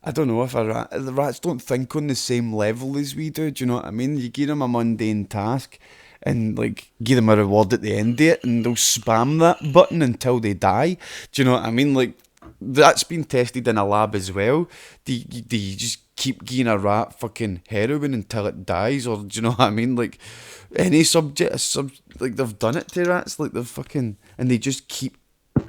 [SPEAKER 1] I don't know if the rats don't think on the same level as we do. Do you know what I mean? You give them a mundane task and like give them a reward at the end of it, and they'll spam that button until they die. Do you know what I mean? Like, that's been tested in a lab as well. Do you just keep giving a rat fucking heroin until it dies, or do you know what I mean? Like any like they've done it to rats, like they've fucking, and they just keep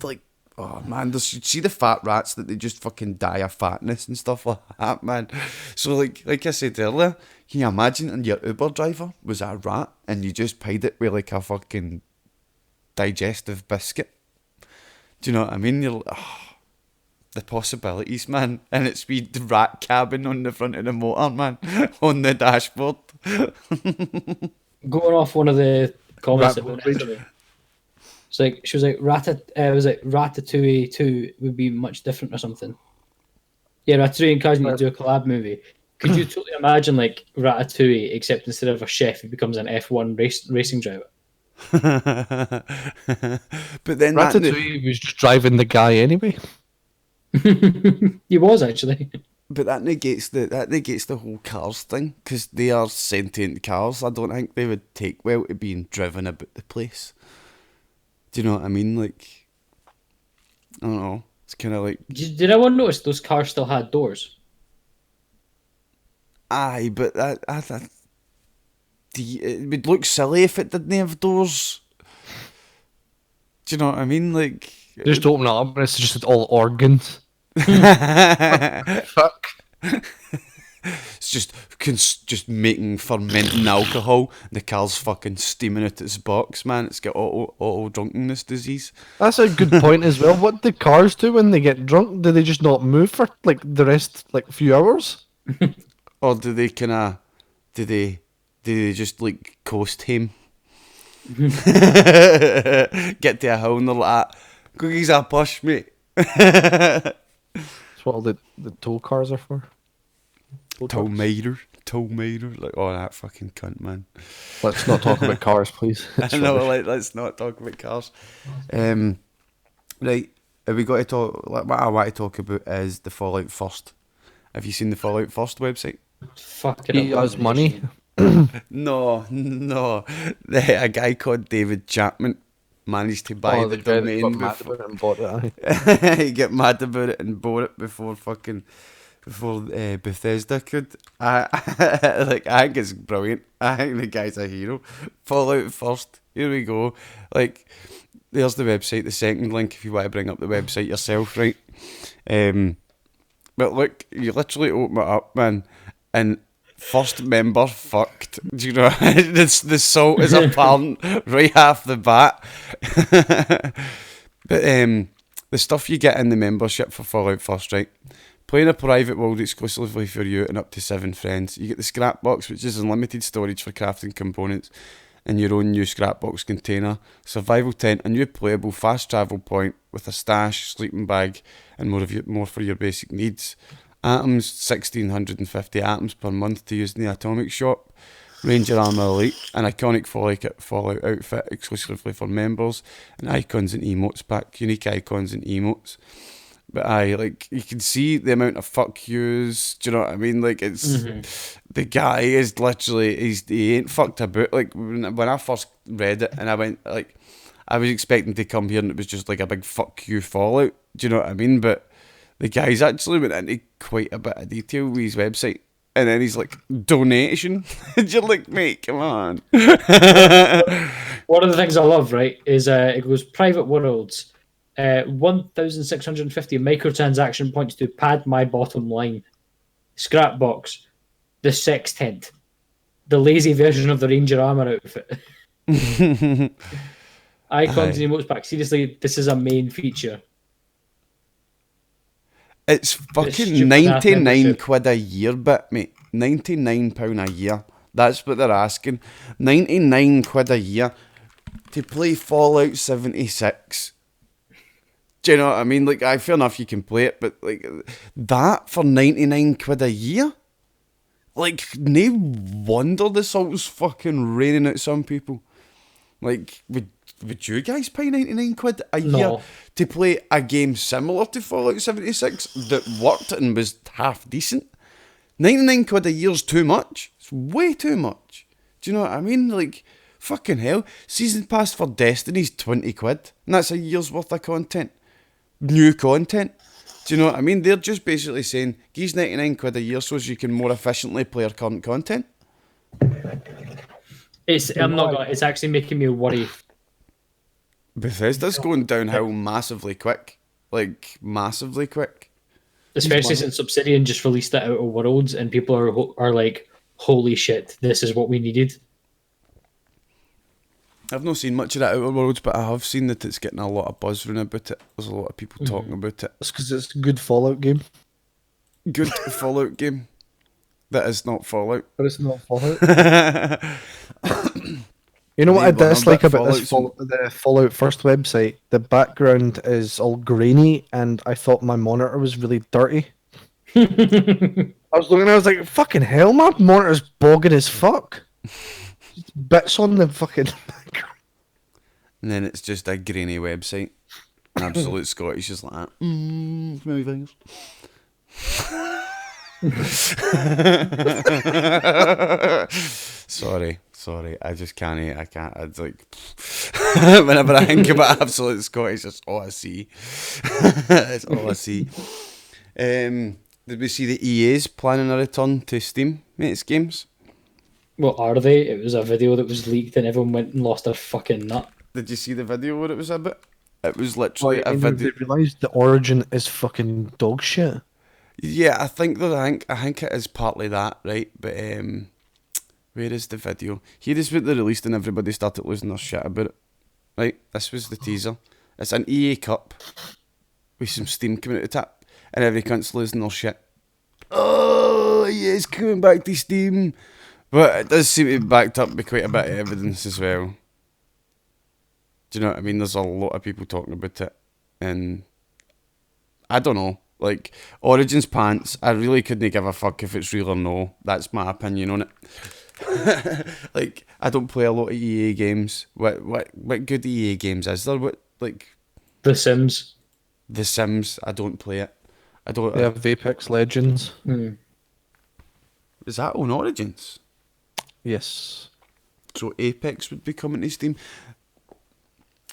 [SPEAKER 1] like. Oh man, you see the fat rats that they just fucking die of fatness and stuff like that, man. So like I said earlier, can you imagine your Uber driver was a rat and you just paid it with like a fucking digestive biscuit? Do you know what I mean? You're like, the possibilities, man. And it's the rat cabin on the front of the motor, man, on the dashboard.
[SPEAKER 3] Going off one of the comments that went yesterday. It's like she was like was it Ratatouille 2 would be much different or something. Yeah, Ratatouille and Cars need to do a collab movie. Could you totally imagine like Ratatouille, except instead of a chef, he becomes an F1 racing driver?
[SPEAKER 1] But then
[SPEAKER 2] Ratatouille was just driving the guy anyway.
[SPEAKER 3] He was actually.
[SPEAKER 1] but that negates the whole cars thing, because they are sentient cars. I don't think they would take well to being driven about the place. Do you know what I mean? Like, I don't know. It's kind of like,
[SPEAKER 3] Did anyone notice those cars still had doors?
[SPEAKER 1] aye, but it would look silly if it didn't have doors. Do you know what I mean? Like,
[SPEAKER 2] Just open it up and it's just all organs. Fuck.
[SPEAKER 1] it's just making fermenting alcohol. The car's fucking steaming out its box, man. It's got auto drunkenness disease.
[SPEAKER 2] That's a good point as well. What do cars do when they get drunk? Do they just not move for like the rest, like a few hours?
[SPEAKER 1] Or do they just like coast him? Get to a hill and they're like, cookies are push, mate.
[SPEAKER 2] That's what all the tow cars are for.
[SPEAKER 1] Tow mater. Like, oh, that fucking cunt, man.
[SPEAKER 2] Let's not talk about cars, please. It's
[SPEAKER 1] I know,
[SPEAKER 2] rubbish.
[SPEAKER 1] like, let's not talk about cars. Right, have we got to talk? Like, what I want to talk about is the Fallout First. Have you seen the Fallout First website?
[SPEAKER 3] Fucking
[SPEAKER 2] He has money.
[SPEAKER 1] No. A guy called David Chapman managed to buy the
[SPEAKER 2] guy that
[SPEAKER 1] domain
[SPEAKER 2] got mad
[SPEAKER 1] before.
[SPEAKER 2] about it and bought it. Aye.
[SPEAKER 1] He get mad about it and bought it before Bethesda could. I think it's brilliant. I think the guy's a hero. Fallout First. Here we go. Like, there's the website. The second link if you want to bring up the website yourself, right? But look, you literally open it up, man, and first member fucked. Do you know? The salt is apparent right off the bat. But the stuff you get in the membership for Fallout First, right? Playing a private world exclusively for you and up to 7 friends. You get the scrap box, which is unlimited storage for crafting components in your own new scrap box container. Survival tent, a new playable fast travel point with a stash, sleeping bag, and more for your basic needs. Atoms, 1,650 atoms per month to use in the atomic shop. Ranger Armour Elite, an iconic Fallout outfit exclusively for members. And icons and emotes pack, unique icons and emotes. But like, you can see the amount of fuck yous. Do you know what I mean? Like, it's the guy is literally he ain't fucked about. Like, when I first read it and I went, like, I was expecting to come here and it was just like a big fuck you Fallout. Do you know what I mean? But the guy's actually went into quite a bit of detail with his website. And then he's like, donation. You're like, mate, come on.
[SPEAKER 3] One of the things I love, right, is it goes private worlds, 1,650 microtransaction points to pad my bottom line, scrap box, the sex tent, the lazy version of the Ranger Armour outfit. Icons and emotes pack. Seriously, this is a main feature.
[SPEAKER 1] It's fucking
[SPEAKER 3] stupid
[SPEAKER 1] 99
[SPEAKER 3] membership.
[SPEAKER 1] quid a year, but mate, £99 a year. That's what they're asking. 99 quid a year to play Fallout 76. Do you know what I mean? Like, fair enough, you can play it, but like that for 99 quid a year? Like, no wonder the salt's fucking raining at some people. Like, would you guys pay 99 quid a year to play a game similar to Fallout 76 that worked and was half decent? 99 quid a year's too much. It's way too much. Do you know what I mean? Like, fucking hell. Season pass for Destiny's 20 quid. And that's a year's worth of content. New content. Do you know what I mean? They're just basically saying, give 99 quid a year so as you can more efficiently play our current content.
[SPEAKER 3] It's actually making me worry.
[SPEAKER 1] Bethesda's going downhill massively quick. Like, massively quick.
[SPEAKER 3] Especially since Obsidian just released that Outer Worlds and people are like, holy shit, this is what we needed.
[SPEAKER 1] I've not seen much of that Outer Worlds, but I have seen that it's getting a lot of buzz around about it. There's a lot of people talking about it.
[SPEAKER 2] That's because it's a good Fallout game.
[SPEAKER 1] Good Fallout game. That is not Fallout.
[SPEAKER 2] But it's not Fallout. You know what I
[SPEAKER 1] They've got a
[SPEAKER 2] dislike
[SPEAKER 1] bit
[SPEAKER 2] about this
[SPEAKER 1] Fallout
[SPEAKER 2] the Fallout First website? The background is all grainy, and I thought my monitor was really dirty. I was looking, I was like, "Fucking hell, my monitor's bogging as fuck." Bits on the fucking background.
[SPEAKER 1] And then it's just a grainy website. Absolute Scottish is like that. Maybe fingers. Sorry. I just can't. I can't. It's like whenever I think about absolute Scottish, that's all I see. That's all I see. Did we see the EA's planning a return to Steam mates games?
[SPEAKER 3] What are they? It was a video that was leaked and everyone went and lost their fucking nut.
[SPEAKER 1] Did you see the video what it was about? It was literally a
[SPEAKER 2] And
[SPEAKER 1] video.
[SPEAKER 2] they realised the Origin is fucking dog shit.
[SPEAKER 1] Yeah, I think though. I think it is partly that, right? But where is the video? Here is what they released, and everybody started losing their shit about it. Right, this was the teaser. It's an EA Cup with some steam coming out the tap, and every cunt's losing their shit. Oh, yeah, it's coming back to Steam, but it does seem to be backed up by quite a bit of evidence as well. Do you know what I mean? There's a lot of people talking about it, and I don't know. Like, Origins pants, I really couldn't give a fuck if it's real or no. That's my opinion on it. Like, I don't play a lot of EA games. What good EA games is there? What, like...
[SPEAKER 3] The Sims.
[SPEAKER 1] The Sims, I don't play it. I don't...
[SPEAKER 2] They have Apex Legends.
[SPEAKER 1] Is that on Origins?
[SPEAKER 2] Yes.
[SPEAKER 1] So Apex would be coming to Steam.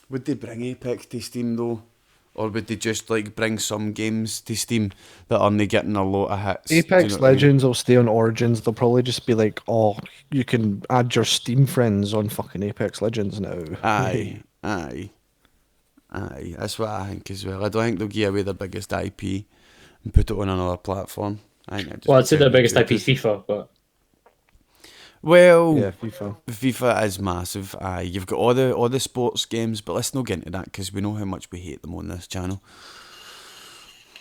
[SPEAKER 1] Would they bring Apex to Steam though? Or would they just like bring some games to Steam that aren't getting a lot of hits?
[SPEAKER 2] Apex Legends will stay on Origins. They'll probably just be like, "Oh, you can add your Steam friends on fucking Apex Legends now."
[SPEAKER 1] Aye. That's what I think as well. I don't think they'll give away their biggest IP and put it on another platform. I think
[SPEAKER 3] Well, I'd say their biggest IP is FIFA, but...
[SPEAKER 1] Well,
[SPEAKER 2] Yeah, FIFA.
[SPEAKER 1] FIFA is massive. Aye, you've got all the sports games, but let's not get into that because we know how much we hate them on this channel.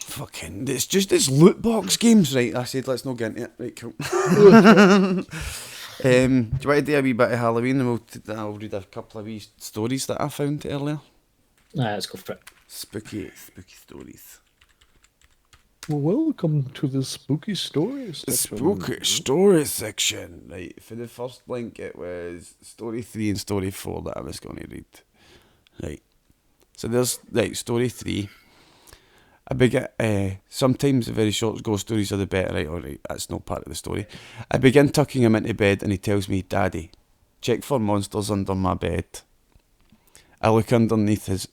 [SPEAKER 1] Fucking, it's loot box games, right? I said let's not get into it. Right, cool. Do you want to do a wee bit of Halloween, and I'll read a couple of wee stories that I found earlier.
[SPEAKER 3] Let's go for it.
[SPEAKER 1] Spooky stories.
[SPEAKER 2] Welcome to the spooky stories.
[SPEAKER 1] Spooky story section. Right, for the first link, it was story 3 and story 4 that I was going to read. Right, so there's story 3. Sometimes the very short ghost stories are the better. Right, alright, that's not part of the story. I begin tucking him into bed, and he tells me, "Daddy, check for monsters under my bed." I look underneath his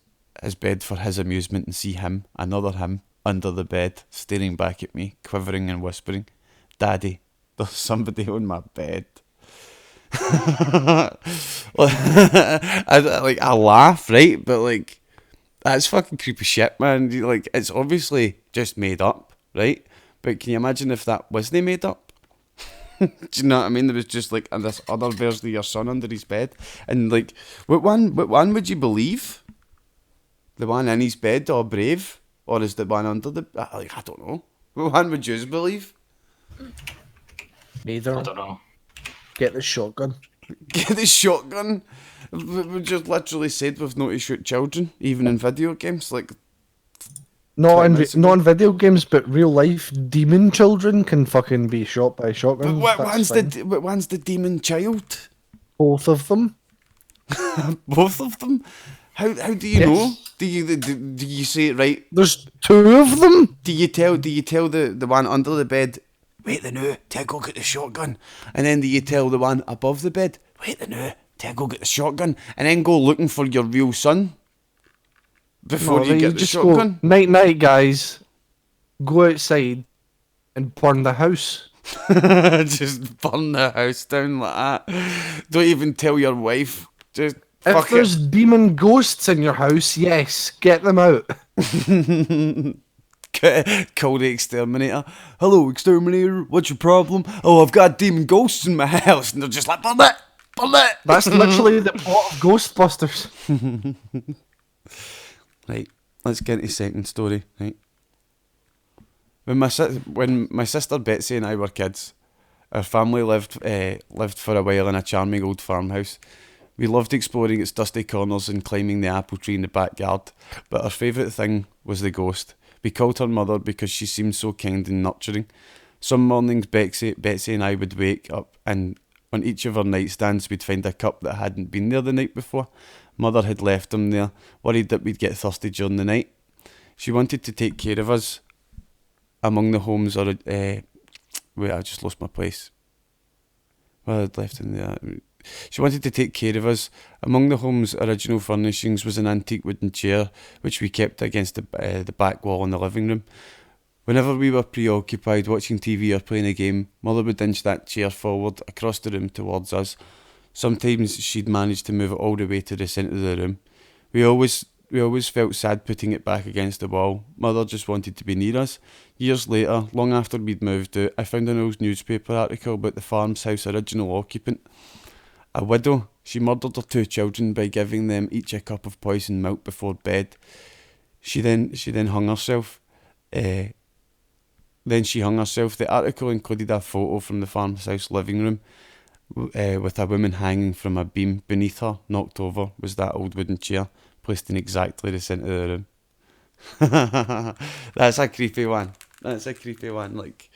[SPEAKER 1] bed for his amusement and see him, another him, under the bed, staring back at me, quivering and whispering, "Daddy, there's somebody on my bed." I laugh, right? But like, that's fucking creepy shit, man. Like, it's obviously just made up, right? But can you imagine if that wasn't made up? Do you know what I mean? There was just like this other version of your son under his bed, and like, what one would you believe? The one in his bed, or Brave? Or is the one under the... I don't know. What one would you believe?
[SPEAKER 2] Neither.
[SPEAKER 3] I don't know.
[SPEAKER 2] Get the shotgun.
[SPEAKER 1] Get the shotgun? We just literally said we've not to shoot children, even in video games. Like,
[SPEAKER 2] Not in video games, but real life demon children can fucking be shot by shotguns.
[SPEAKER 1] But what one's the demon child?
[SPEAKER 2] Both of them.
[SPEAKER 1] Both of them? How do you know? Do you say it right?
[SPEAKER 2] There's 2 of them.
[SPEAKER 1] Do you tell the one under the bed, "Wait the new, take go get the shotgun," and then do you tell the one above the bed, "Wait the new, take go get the shotgun," and then go looking for your real son before you get the shotgun?
[SPEAKER 2] Go, "Night night, guys. Go outside and burn the house."
[SPEAKER 1] Just burn the house down like that. Don't even tell your wife. Just
[SPEAKER 2] If
[SPEAKER 1] fuck
[SPEAKER 2] there's
[SPEAKER 1] it.
[SPEAKER 2] demon ghosts in your house, yes, get them out.
[SPEAKER 1] Call the exterminator. "Hello, exterminator. What's your problem?" "Oh, I've got demon ghosts in my house," and they're just like, "Burn it, burn it."
[SPEAKER 2] That's literally the plot of Ghostbusters.
[SPEAKER 1] Right, let's get into the second story. Right, when my sister Betsy and I were kids, our family lived for a while in a charming old farmhouse. We loved exploring its dusty corners and climbing the apple tree in the backyard, but our favourite thing was the ghost. We called her mother because she seemed so kind and nurturing. Some mornings Betsy and I would wake up, and on each of our nightstands we'd find a cup that hadn't been there the night before. Mother had left them there, worried that we'd get thirsty during the night. She wanted to take care of us among the homes, or wait, I just lost my place. Well, I'd left in there. She wanted to take care of us. Among the home's original furnishings was an antique wooden chair, which we kept against the back wall in the living room. Whenever we were preoccupied watching TV or playing a game, Mother would inch that chair forward across the room towards us. Sometimes she'd manage to move it all the way to the centre of the room. We always felt sad putting it back against the wall. Mother just wanted to be near us. Years later, long after we'd moved out, I found an old newspaper article about the farmhouse's original occupant. A widow. She murdered her 2 children by giving them each a cup of poisoned milk before bed. She then hung herself. The article included a photo from the farmhouse living room with a woman hanging from a beam. Beneath her, knocked over, was that old wooden chair, placed in exactly the centre of the room. That's a creepy one. Like,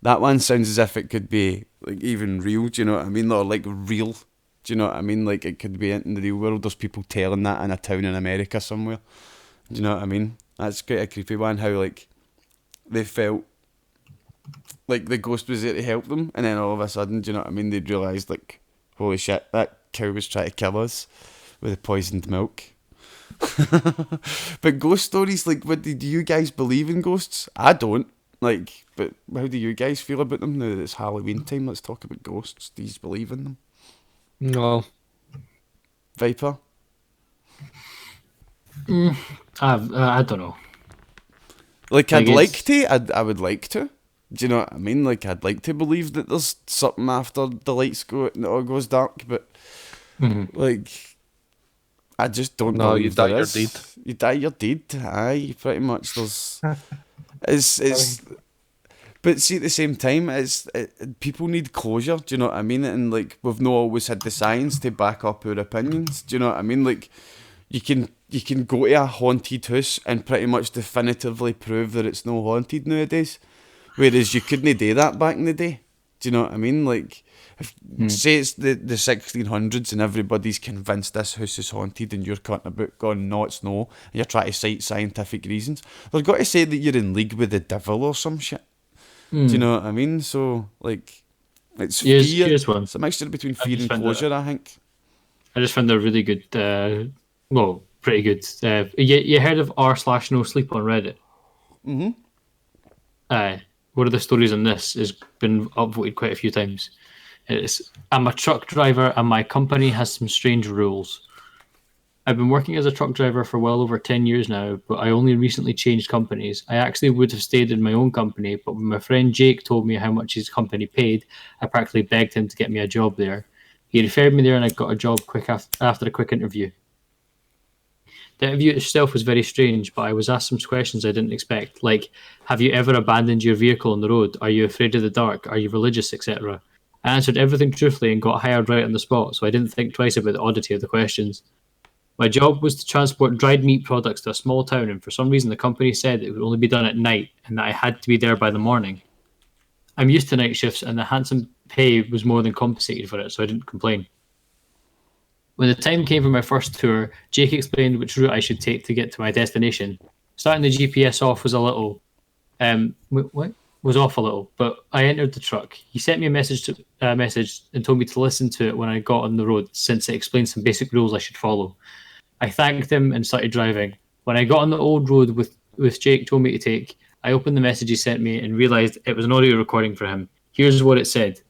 [SPEAKER 1] that one sounds as if it could be like even real. Do you know what I mean? Or like real. Do you know what I mean? Like, it could be in the real world. There's people telling that in a town in America somewhere. Do you know what I mean? That's quite a creepy one. How like they felt like the ghost was there to help them, and then all of a sudden, do you know what I mean? They'd realised, like, holy shit, that cow was trying to kill us with the poisoned milk. But ghost stories, like, do you guys believe in ghosts? I don't. Like, but how do you guys feel about them now that it's Halloween time? Let's talk about ghosts. Do you believe in them?
[SPEAKER 3] No.
[SPEAKER 1] Viper?
[SPEAKER 3] I don't know.
[SPEAKER 1] Like, I would like to. Do you know what I mean? Like, I'd like to believe that there's something after the lights go and it all goes dark, but like, I just don't know.
[SPEAKER 2] You die, you're dead.
[SPEAKER 1] You die, you're dead. Aye, pretty much. There's, it's. But see, at the same time, people need closure. Do you know what I mean? And like, we've not always had the science to back up our opinions. Do you know what I mean? Like, you can go to a haunted house and pretty much definitively prove that it's no haunted nowadays, whereas you couldn't do that back in the day. Do you know what I mean? Like, say it's the 1600s and everybody's convinced this house is haunted, and you're cutting about going, no, it's no, and you're trying to cite scientific reasons. They've got to say that you're in league with the devil or some shit. Do you know what I mean? So, like, it's fear.
[SPEAKER 3] Here's one.
[SPEAKER 1] It's a mixture between fear and closure, I think.
[SPEAKER 3] I just found a really good, pretty good. You heard of r/no sleep on Reddit? One of the stories on this has been upvoted quite a few times. I'm a truck driver and my company has some strange rules. I've been working as a truck driver for well over 10 years now, but I only recently changed companies. I actually would have stayed in my own company, but when my friend Jake told me how much his company paid, I practically begged him to get me a job there. He referred me there and I got a job quick after a quick interview. The interview itself was very strange, but I was asked some questions I didn't expect, like, have you ever abandoned your vehicle on the road? Are you afraid of the dark? Are you religious, etc.? I answered everything truthfully and got hired right on the spot, so I didn't think twice about the oddity of the questions. My job was to transport dried meat products to a small town, and for some reason the company said it would only be done at night and that I had to be there by the morning. I'm used to night shifts and the handsome pay was more than compensated for it, so I didn't complain. When the time came for my first tour, Jake explained which route I should take to get to my destination. Starting the GPS off was off a little, but I entered the truck. He sent me a message and told me to listen to it when I got on the road, since it explained some basic rules I should follow. I thanked him and started driving. When I got on the old road with Jake told me to take, I opened the message he sent me and realised it was an audio recording for him. Here's what it said.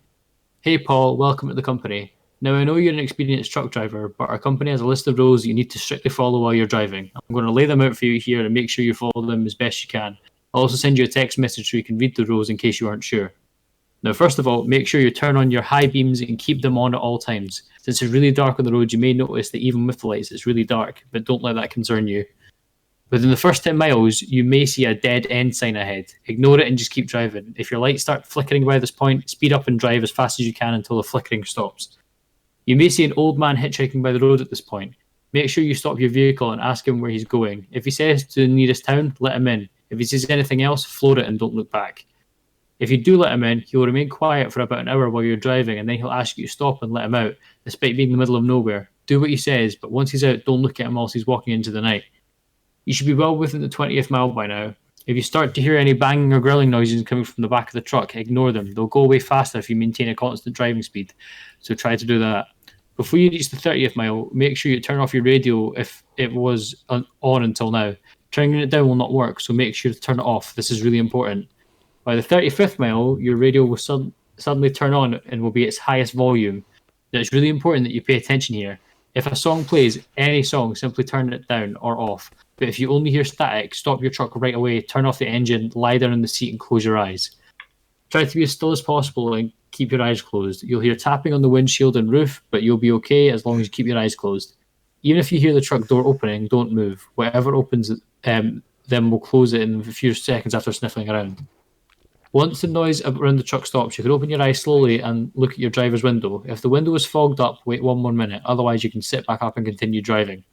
[SPEAKER 3] Hey Paul, welcome to the company. Now I know you're an experienced truck driver, but our company has a list of rules you need to strictly follow while you're driving. I'm going to lay them out for you here and make sure you follow them as best you can. I'll also send you a text message so you can read the rules in case you aren't sure. Now, first of all, make sure you turn on your high beams and keep them on at all times. Since it's really dark on the road, you may notice that even with the lights, it's really dark, but don't let that concern you. Within the first 10 miles, you may see a dead end sign ahead. Ignore it and just keep driving. If your lights start flickering by this point, speed up and drive as fast as you can until the flickering stops. You may see an old man hitchhiking by the road at this point. Make sure you stop your vehicle and ask him where he's going. If he says to the nearest town, let him in. If he says anything else, floor it and don't look back. If you do let him in, he will remain quiet for about an hour while you're driving, and then he'll ask you to stop and let him out, despite being in the middle of nowhere. Do what he says, but once he's out, don't look at him whilst he's walking into the night. You should be well within the 20th mile by now. If you start to hear any banging or growling noises coming from the back of the truck, ignore them. They'll go away faster if you maintain a constant driving speed, so try to do that. Before you reach the 30th mile, make sure you turn off your radio if it was on until now. Turning it down will not work, so make sure to turn it off. This is really important. By the 35th mile, your radio will suddenly turn on and will be its highest volume. Now, it's really important that you pay attention here. If a song plays, any song, simply turn it down or off. But if you only hear static, stop your truck right away, turn off the engine, lie down in the seat and close your eyes. Try to be as still as possible and keep your eyes closed. You'll hear tapping on the windshield and roof, but you'll be okay as long as you keep your eyes closed. Even if you hear the truck door opening, don't move. Whatever opens, then we'll close it in a few seconds after sniffing around. Once the noise around the truck stops, you can open your eyes slowly and look at your driver's window. If the window is fogged up, wait 1 more minute. Otherwise, you can sit back up and continue driving.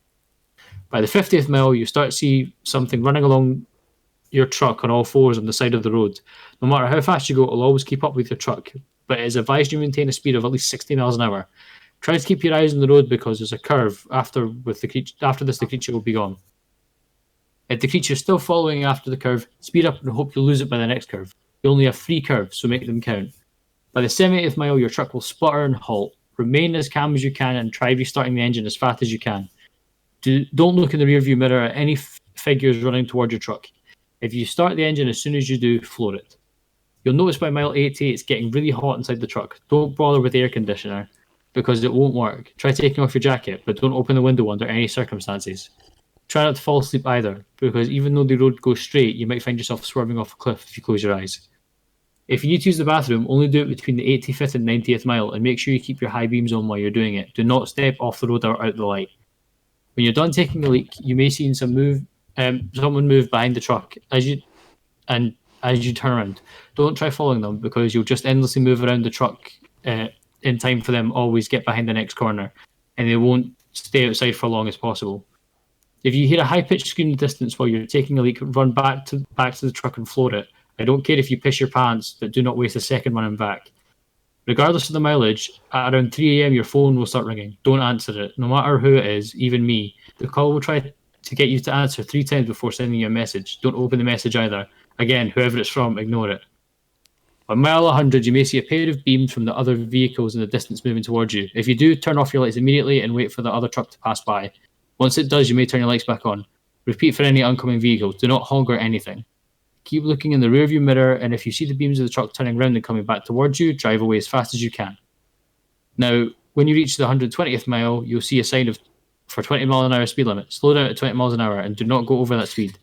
[SPEAKER 3] By the 50th mile, you start to see something running along your truck on all fours on the side of the road. No matter how fast you go, it'll always keep up with your truck, but it is advised you maintain a speed of at least 60 miles an hour. Try to keep your eyes on the road because there's a curve. After this, the creature will be gone. If the creature is still following after the curve, speed up and hope you'll lose it by the next curve. You only have 3 curves, so make them count. By the 70th mile, your truck will sputter and halt. Remain as calm as you can and try restarting the engine as fast as you can. Don't look in the rearview mirror at any figures running toward your truck. If you start the engine as soon as you do, floor it. You'll notice by mile 80 it's getting really hot inside the truck. Don't bother with the air conditioner because it won't work. Try taking off your jacket, but don't open the window under any circumstances. Try not to fall asleep either, because even though the road goes straight, you might find yourself swerving off a cliff if you close your eyes. If you need to use the bathroom, only do it between the 85th and 90th mile, and make sure you keep your high beams on while you're doing it. Do not step off the road or out the light. When you're done taking the leak, you may see someone move behind the truck as you turn around. Don't try following them because you'll just endlessly move around the truck in time for them always get behind the next corner, and they won't stay outside for long as possible. If you hear a high-pitched scream in the distance while you're taking a leak, run back to the truck and floor it. I don't care if you piss your pants, but do not waste a second running back. Regardless of the mileage, at around 3 a.m. your phone will start ringing. Don't answer it. No matter who it is, even me, the call will try to get you to answer 3 times before sending you a message. Don't open the message either. Again, whoever it's from, ignore it. On mile 100, you may see a pair of beams from the other vehicles in the distance moving towards you. If you do, turn off your lights immediately and wait for the other truck to pass by. Once it does, you may turn your lights back on. Repeat for any oncoming vehicles. Do not honk or anything. Keep looking in the rearview mirror, and if you see the beams of the truck turning around and coming back towards you, drive away as fast as you can. Now, when you reach the 120th mile, you'll see a sign for 20 mile an hour speed limit. Slow down at 20 miles an hour and do not go over that speed.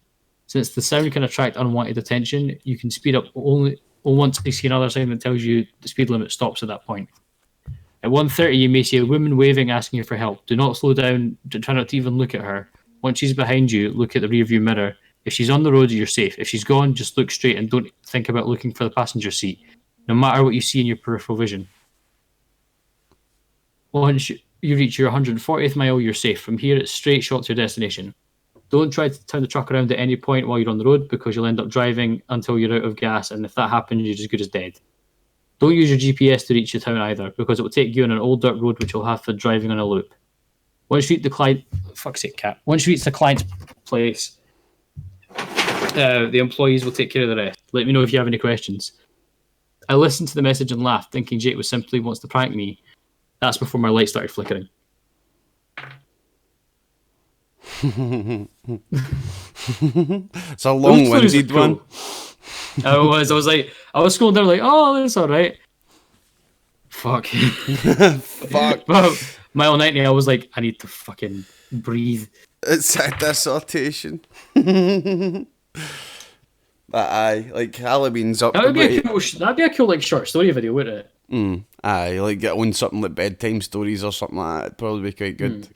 [SPEAKER 3] Since the sound can attract unwanted attention, you can speed up only once you see another sign that tells you the speed limit stops at that point. At 1:30, you may see a woman waving, asking you for help. Do not slow down. Try not to even look at her. Once she's behind you, look at the rearview mirror. If she's on the road, you're safe. If she's gone, just look straight and don't think about looking for the passenger seat, no matter what you see in your peripheral vision. Once you reach your 140th mile, you're safe. From here, it's straight shot to your destination. Don't try to turn the truck around at any point while you're on the road because you'll end up driving until you're out of gas, and if that happens, you're as good as dead. Don't use your GPS to reach your town either because it will take you on an old dirt road which you'll have for driving on a loop. Once you reach the client's place, the employees will take care of the rest. Let me know if you have any questions. I listened to the message and laughed, thinking Jake was simply wants to prank me. That's before my light started flickering.
[SPEAKER 1] It's a long-winded one.
[SPEAKER 3] I was scrolling down like, oh, that's all right. Fuck.
[SPEAKER 1] Fuck.
[SPEAKER 3] Well, mile 90, I was like, I need to fucking breathe.
[SPEAKER 1] It's a dissertation. But aye, like Halloween's up.
[SPEAKER 3] That'd be a cool like short story video, wouldn't it?
[SPEAKER 1] Aye, like get on something like bedtime stories or something like that. It'd probably be quite good.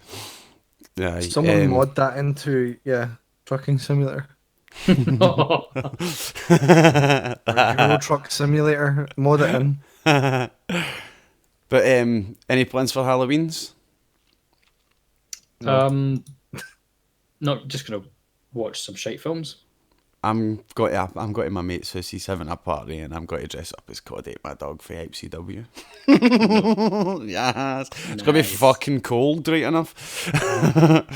[SPEAKER 1] Aye,
[SPEAKER 2] Someone mod that into trucking simulator.
[SPEAKER 3] Oh.
[SPEAKER 2] Euro truck simulator, mod it in.
[SPEAKER 1] But any plans for Halloween's?
[SPEAKER 3] Not just gonna watch some shite films.
[SPEAKER 1] I'm going to my mate's house. He's having a party, and I'm going to dress up as Cody, my dog, for HCW. Yes, it's going to be fucking cold, right enough. Gonna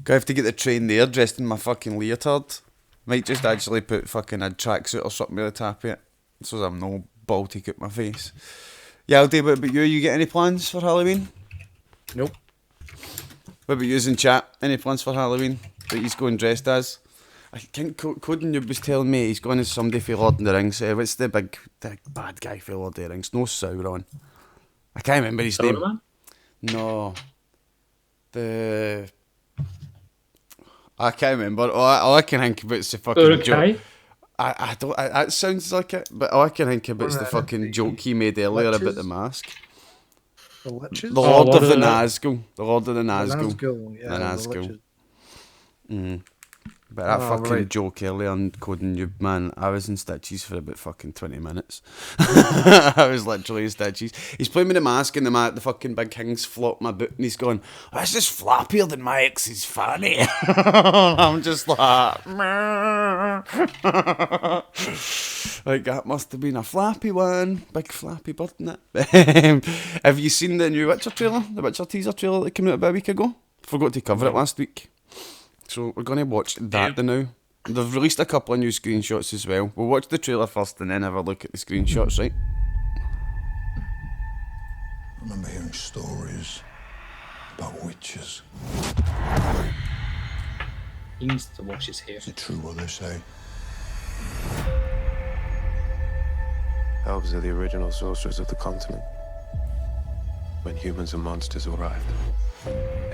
[SPEAKER 1] have to get the train there, dressed in my fucking leotard. Might just actually put fucking a tracksuit or something at the top of it, so I'm no Baltic at my face. Yaldi, what about you? You get any plans for Halloween?
[SPEAKER 2] Nope.
[SPEAKER 1] What about you in chat? Any plans for Halloween that he's going dressed as? I think Coden Noob was telling me he's going as somebody for Lord of the Rings. What's the bad guy for Lord of the Rings? No, Sauron. I can't remember his name.
[SPEAKER 3] Sauron?
[SPEAKER 1] No. I can't remember. All I can think about is the fucking joke. I don't. That sounds like it, but all I can think about is the fucking joke he made earlier about the mask.
[SPEAKER 2] The Liches?
[SPEAKER 1] The Lord of the Nazgul. The Lord of the Nazgul.
[SPEAKER 2] Yeah,
[SPEAKER 1] The Nazgul. But that fucking joke earlier on Coding You, man, I was in stitches for about fucking 20 minutes. I was literally in stitches. He's playing with the mask and the fucking big king's flop my boot and he's going, oh, this is flappier than my ex's fanny. I'm just like, like, that must have been a flappy one. Big flappy bird, innit? Have you seen the new Witcher trailer? The Witcher teaser trailer that came out about a week ago? Forgot to cover it last week. So we're going to watch that now. They've released a couple of new screenshots as well. We'll watch the trailer first and then have a look at the screenshots, right?
[SPEAKER 6] I remember hearing stories about witches.
[SPEAKER 3] He needs to wash his hair.
[SPEAKER 6] Is it true what they say?
[SPEAKER 7] Elves are the original sorcerers of the continent. When humans and monsters arrived,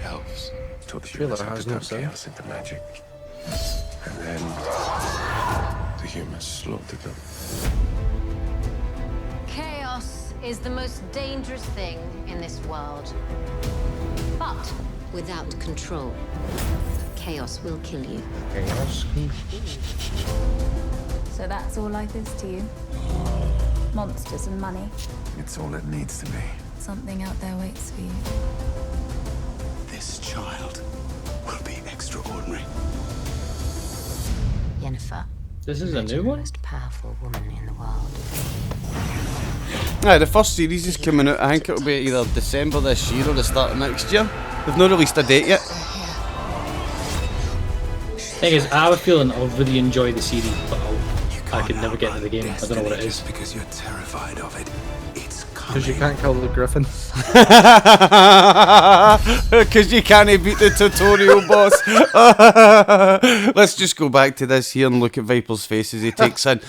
[SPEAKER 7] elves taught the humans how to turn chaos into magic. And then the humans slaughtered them.
[SPEAKER 8] Chaos is the most dangerous thing in this world. But without control, chaos will kill you.
[SPEAKER 9] So that's all life is to you? Monsters and money?
[SPEAKER 6] It's all it needs to be.
[SPEAKER 9] Something out there waits for you.
[SPEAKER 6] This child will be extraordinary.
[SPEAKER 8] Yennefer.
[SPEAKER 3] This is a new one?
[SPEAKER 8] Most powerful woman in the world.
[SPEAKER 1] Aye, the first series is coming out. I think it'll be either December this year or the start of next year. They've not released a date yet.
[SPEAKER 3] Thing is, I have a feeling I'll really enjoy the series, but I can never get into the game. I don't know what it is.
[SPEAKER 6] Because you're terrified of it. It's
[SPEAKER 2] Because you can't kill the griffin.
[SPEAKER 1] Because you can't beat the tutorial boss. Let's just go back to this here and look at Viper's face as he takes in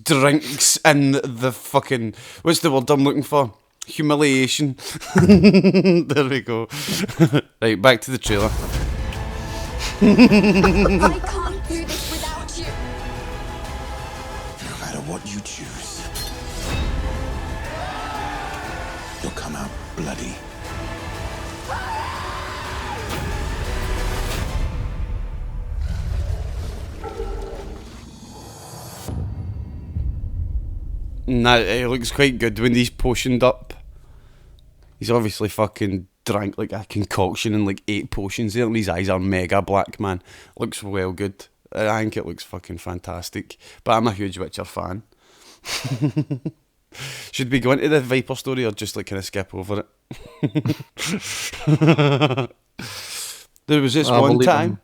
[SPEAKER 1] drinks in the fucking... What's the word I'm looking for? Humiliation. There we go. Right, back to the trailer.
[SPEAKER 9] I can't do this without you.
[SPEAKER 6] No matter what you choose, you'll come out bloody.
[SPEAKER 1] Nah, it looks quite good when he's potioned up. He's obviously fucking drank like a concoction and like 8 potions there, and his eyes are mega black, man. Looks well good. I think it looks fucking fantastic. But I'm a huge Witcher fan. Should we go into the Viper story or just like kind of skip over it? There was this one time.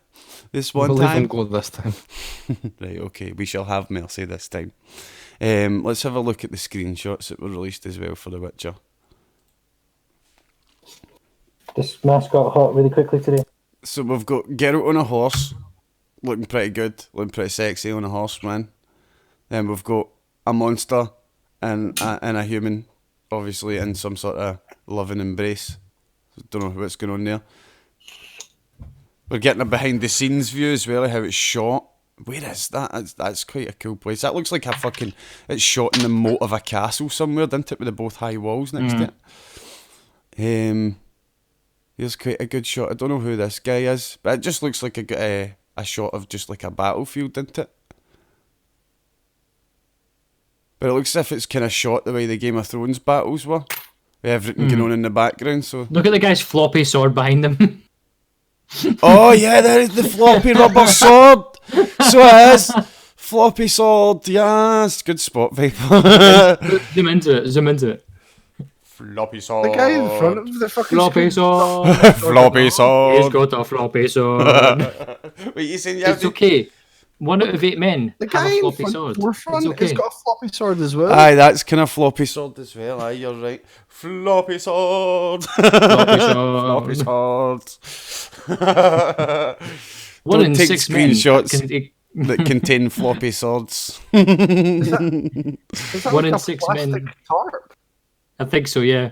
[SPEAKER 1] This one time.
[SPEAKER 2] Go this time.
[SPEAKER 1] Right, okay. We shall have mercy this time. Let's have a look at the screenshots that were released as well for The Witcher.
[SPEAKER 10] This mask got hot really quickly today.
[SPEAKER 1] So we've got Geralt on a horse, looking pretty good, looking pretty sexy on a horse, man. Then we've got a monster and a human, obviously in some sort of loving embrace. Don't know what's going on there. We're getting a behind the scenes view as well, how it's shot. Where is that? That's quite a cool place. That looks like a fucking... It's shot in the moat of a castle somewhere, doesn't it? With the both high walls next to it. Here's quite a good shot. I don't know who this guy is, but it just looks like a shot of just like a battlefield, doesn't it? But it looks as if it's kind of shot the way the Game of Thrones battles were. with everything going on in the background. So
[SPEAKER 3] Look at the guy's floppy sword behind him.
[SPEAKER 1] oh yeah, there is the floppy rubber sword. So it is floppy sword. Yes, good spot, Viper.
[SPEAKER 3] Zoom into it.
[SPEAKER 1] Floppy sword.
[SPEAKER 2] The guy in front of the fucking
[SPEAKER 3] Floppy
[SPEAKER 2] screen.
[SPEAKER 3] sword.
[SPEAKER 1] Floppy
[SPEAKER 3] He's
[SPEAKER 1] sword.
[SPEAKER 3] got a floppy sword.
[SPEAKER 1] Wait, you saying you have
[SPEAKER 3] It's
[SPEAKER 1] to...
[SPEAKER 3] okay. 1 out of 8 men
[SPEAKER 2] The
[SPEAKER 3] have
[SPEAKER 2] guy
[SPEAKER 3] a
[SPEAKER 2] in
[SPEAKER 3] floppy
[SPEAKER 2] front,
[SPEAKER 3] sword.
[SPEAKER 2] forefront
[SPEAKER 3] It's okay.
[SPEAKER 2] has got a floppy sword as well.
[SPEAKER 1] Aye, that's kind of floppy sword as well. Aye, you're right. Floppy sword.
[SPEAKER 3] Floppy sword.
[SPEAKER 1] Floppy sword.
[SPEAKER 3] 1
[SPEAKER 1] Don't
[SPEAKER 3] in
[SPEAKER 1] take
[SPEAKER 3] 6 men
[SPEAKER 1] screenshots that contain floppy swords.
[SPEAKER 2] Is that
[SPEAKER 3] 1
[SPEAKER 2] like
[SPEAKER 3] in
[SPEAKER 2] a
[SPEAKER 3] 6
[SPEAKER 2] plastic
[SPEAKER 3] men.
[SPEAKER 2] tarp?
[SPEAKER 3] I think so, yeah.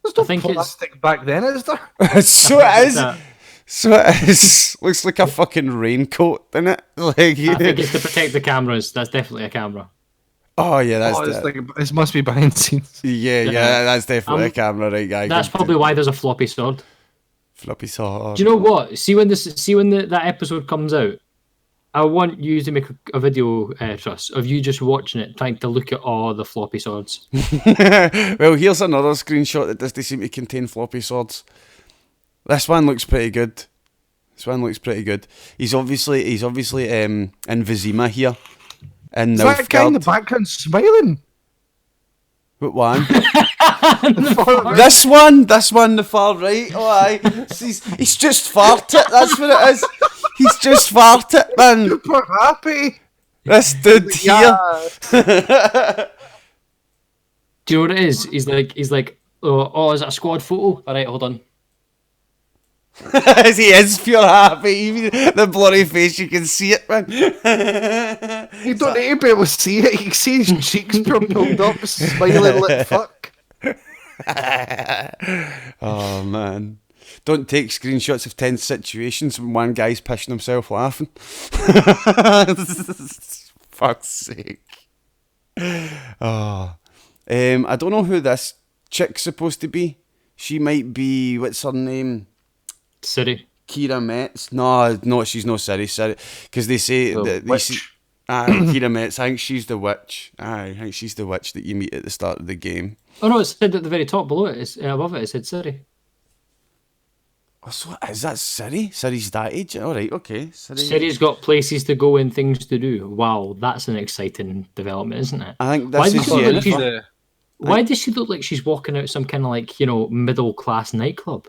[SPEAKER 2] There's no
[SPEAKER 3] I think it's-
[SPEAKER 2] plastic back then, is there?
[SPEAKER 1] So it is.
[SPEAKER 3] that.
[SPEAKER 1] So it is. Looks like a fucking raincoat, doesn't it? Like,
[SPEAKER 3] I think it's to protect the cameras. That's definitely a camera.
[SPEAKER 1] oh yeah, that's
[SPEAKER 2] Oh, it's
[SPEAKER 1] the,
[SPEAKER 2] like this must be behind the scenes.
[SPEAKER 1] yeah, that's definitely a camera, right guy.
[SPEAKER 3] That's probably why there's a floppy sword.
[SPEAKER 1] floppy sword.
[SPEAKER 3] Do you know what? See when that episode comes out, I want you to make a video, Truss, of you just watching it, trying to look at all the floppy swords.
[SPEAKER 1] Well, here's another screenshot that doesn't seem to contain floppy swords. This one looks pretty good. He's obviously in Vizima here. In
[SPEAKER 2] Is that guy in the background smiling?
[SPEAKER 1] What one? This one, the far right. Oh aye, he's just farted. That's what it is. He's just farted, man.
[SPEAKER 2] Super happy.
[SPEAKER 1] This dude here.
[SPEAKER 3] Do you know what it is? He's like, oh, is that a squad photo? All right, hold on.
[SPEAKER 1] He is pure happy. Even the blurry face, you can see it, man.
[SPEAKER 2] You don't need to be able to see it. You can see his cheeks pulled up, smiling like fuck.
[SPEAKER 1] Oh man. Don't take screenshots of tense situations when one guy's pissing himself laughing. Fuck's sake. Oh. I don't know who this chick's supposed to be. She might be, what's her name?
[SPEAKER 3] Siri.
[SPEAKER 1] Kira Metz. No, she's no Siri. Because they say that they see, Kira Metz. I think she's the witch. I think she's the witch that you meet at the start of the game.
[SPEAKER 3] Oh no, it said at the very top below it. It's above it. It said Siri.
[SPEAKER 1] Oh, so is that Siri? Siri's that age? All right, okay.
[SPEAKER 3] Siri's got places to go and things to do. Wow, that's an exciting development, isn't it?
[SPEAKER 1] I think this is Jennifer.
[SPEAKER 3] Why does she look like she's walking out some kind of like, middle class nightclub?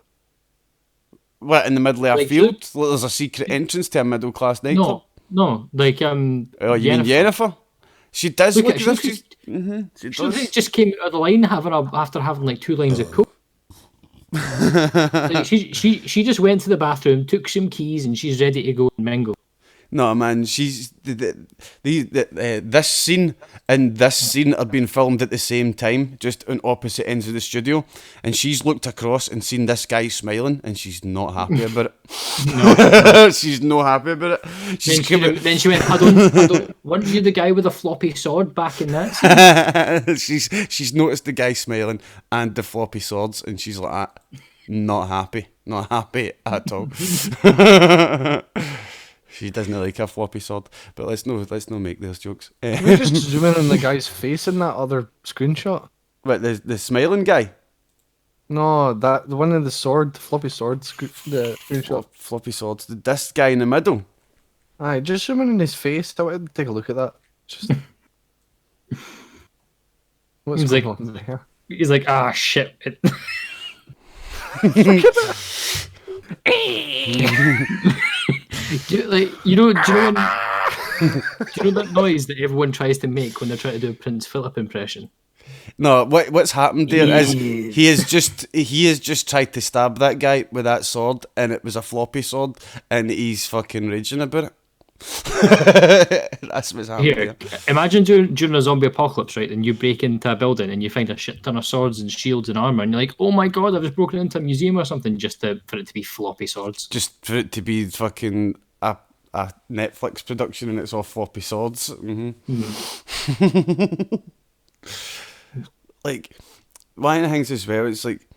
[SPEAKER 1] What, in the middle of a
[SPEAKER 3] Like,
[SPEAKER 1] field? There's a secret entrance to a middle class nightclub?
[SPEAKER 3] No, like
[SPEAKER 1] Oh, you mean Jennifer? She does look as if she's... She does.
[SPEAKER 3] just came out of the line after having like 2 lines of coke. Like, she just went to the bathroom, took some keys, and she's ready to go and mingle.
[SPEAKER 1] No, man, she's... This scene and this scene are being filmed at the same time, just on opposite ends of the studio, and she's looked across and seen this guy smiling, and she's not happy about it. No. She's not happy about it.
[SPEAKER 3] Then she went, I don't... Weren't you the guy with a floppy sword back in that scene?
[SPEAKER 1] She's noticed the guy smiling and the floppy swords, and she's like, not happy at all. She doesn't like a floppy sword, but let's not make those jokes.
[SPEAKER 2] Can we just zoom in on the guy's face in that other screenshot?
[SPEAKER 1] What, the smiling guy?
[SPEAKER 2] No, the one in the sword, the floppy sword, the screenshot.
[SPEAKER 1] Floppy swords. This guy in the middle.
[SPEAKER 2] Aye, just zoom in on his face. I want to take a look at that. Just... What's
[SPEAKER 3] He's
[SPEAKER 2] going
[SPEAKER 3] like-
[SPEAKER 2] on there?
[SPEAKER 3] He's like, shit. Do you know that noise that everyone tries to make when they're trying to do a Prince Philip impression?
[SPEAKER 1] No, what's happened there is he has just tried to stab that guy with that sword, and it was a floppy sword, and he's fucking raging about it. That's what's happening
[SPEAKER 3] Here,
[SPEAKER 1] here.
[SPEAKER 3] imagine during a zombie apocalypse, right? And you break into a building and you find a shit ton of swords and shields and armor, and you're like, "Oh my god, I've just broken into a museum or something," just for it to be floppy swords.
[SPEAKER 1] Just for it to be fucking a Netflix production and it's all floppy swords. Like, one of the things as well, it's like,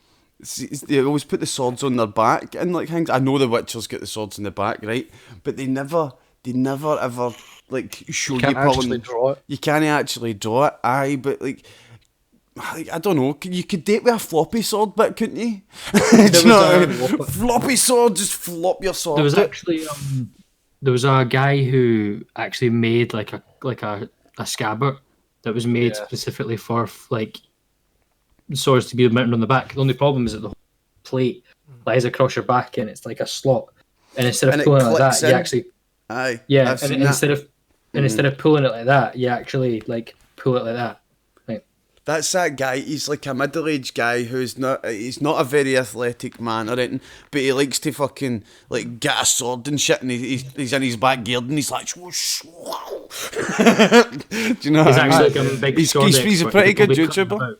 [SPEAKER 1] they always put the swords on their back and like things. I know the Witchers get the swords in the back, right? But they never ever like show you
[SPEAKER 2] can't
[SPEAKER 1] pulling.
[SPEAKER 2] actually draw it.
[SPEAKER 1] You can't actually draw it, aye, but like I don't know. You could date with a floppy sword bit, couldn't you? Do you know what I mean? Floppy sword, just flop your sword.
[SPEAKER 3] There was actually there was a guy who actually made like a scabbard that was made specifically for like swords to be mounted on the back. The only problem is that the whole plate lies across your back and it's like a slot. And instead of pulling it like that, you actually instead of pulling it like that, you actually like pull it like that.
[SPEAKER 1] That's that guy. He's like a middle-aged guy he's not a very athletic man or anything, but he likes to fucking like get a sword and shit, and he's in his backyard and he's like, swoosh, wow. Do you know?
[SPEAKER 3] He's actually like a big sword
[SPEAKER 1] he's a pretty good YouTuber.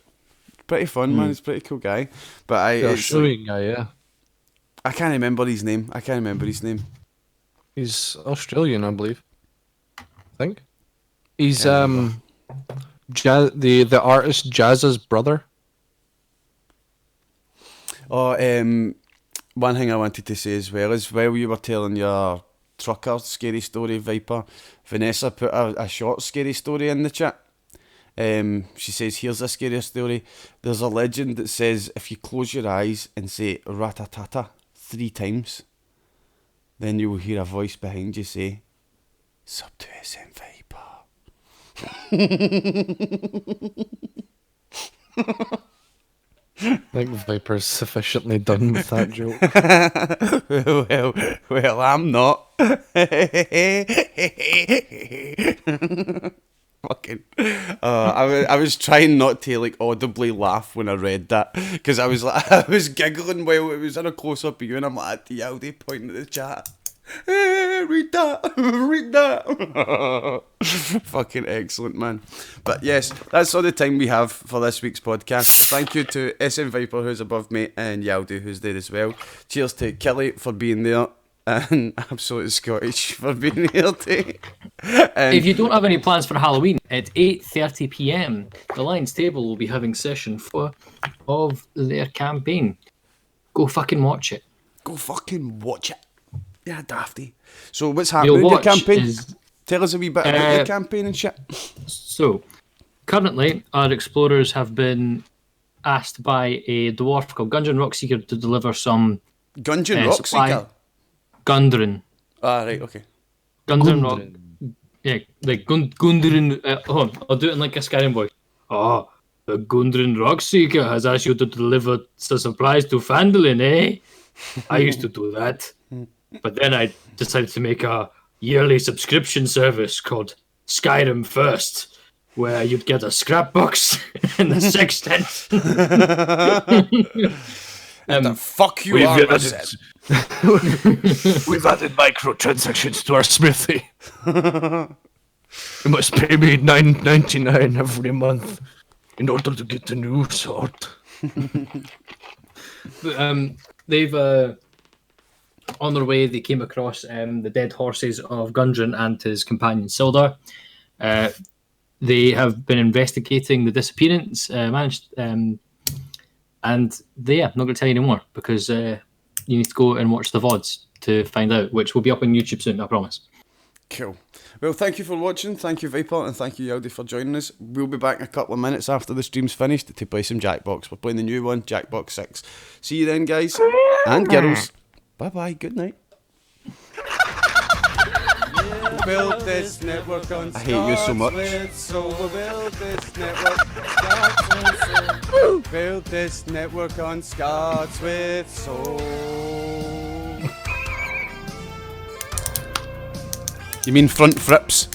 [SPEAKER 1] Pretty fun, man. He's a pretty cool guy. But
[SPEAKER 2] Australian guy, yeah.
[SPEAKER 1] I can't remember his name.
[SPEAKER 2] He's Australian, I believe. I think. He's the artist Jazz's brother.
[SPEAKER 1] Oh, one thing I wanted to say as well is while you were telling your trucker scary story, Viper, Vanessa put a short scary story in the chat. She says, here's a scary story. There's a legend that says if you close your eyes and say ratatata 3 times, then you will hear a voice behind you say, sub to SM Viper.
[SPEAKER 2] I think Viper's sufficiently done with that joke.
[SPEAKER 1] well, I'm not. Fucking. I was trying not to like audibly laugh when I read that because I was giggling while it was in a close up of you, and I'm like, the Yaldi pointing at the chat. Hey, read that. Fucking excellent, man. But yes, that's all the time we have for this week's podcast. Thank you to SM Viper, who's above me, and Yaldi, who's there as well. Cheers to Kelly for being there, and Absolute Scottish for being here too.
[SPEAKER 3] If you don't have any plans for Halloween, at 8:30 PM, the Lions Table will be having session 4 of their campaign. Go fucking watch it.
[SPEAKER 1] Yeah, dafty. So what's happening with your campaign? Tell us a wee bit about your campaign and shit.
[SPEAKER 3] So, currently, our explorers have been asked by a dwarf called Gundren Rockseeker to deliver some...
[SPEAKER 1] Gundren Rockseeker?
[SPEAKER 3] Gundren.
[SPEAKER 1] Ah, right, okay.
[SPEAKER 3] Gundren Rock... Yeah, like Gundren... hold on, I'll do it in like a Skyrim voice. Oh, the Gundren Rockseeker has asked you to deliver the supplies to Fandolin, eh? I used to do that. But then I decided to make a yearly subscription service called Skyrim First, where you'd get a scrapbox and a sextant.
[SPEAKER 1] Fuck you,
[SPEAKER 2] we've added microtransactions to our smithy. You must pay me $9.99 every month in order to get the new sword.
[SPEAKER 3] They've on their way, they came across the dead horses of Gundren and his companion Sildar. They have been investigating the disappearance, and I'm not going to tell you anymore because you need to go and watch the VODs to find out, which will be up on YouTube soon, I promise.
[SPEAKER 1] Cool. Well, thank you for watching. Thank you, Viper, and thank you, Yaldi, for joining us. We'll be back in a couple of minutes after the stream's finished to play some Jackbox. We're playing the new one, Jackbox 6. See you then, guys and girls. Bye-bye. Good night. Build this network on I hate you so much. Build this network. Build this network on Scots with soul. You mean front frips?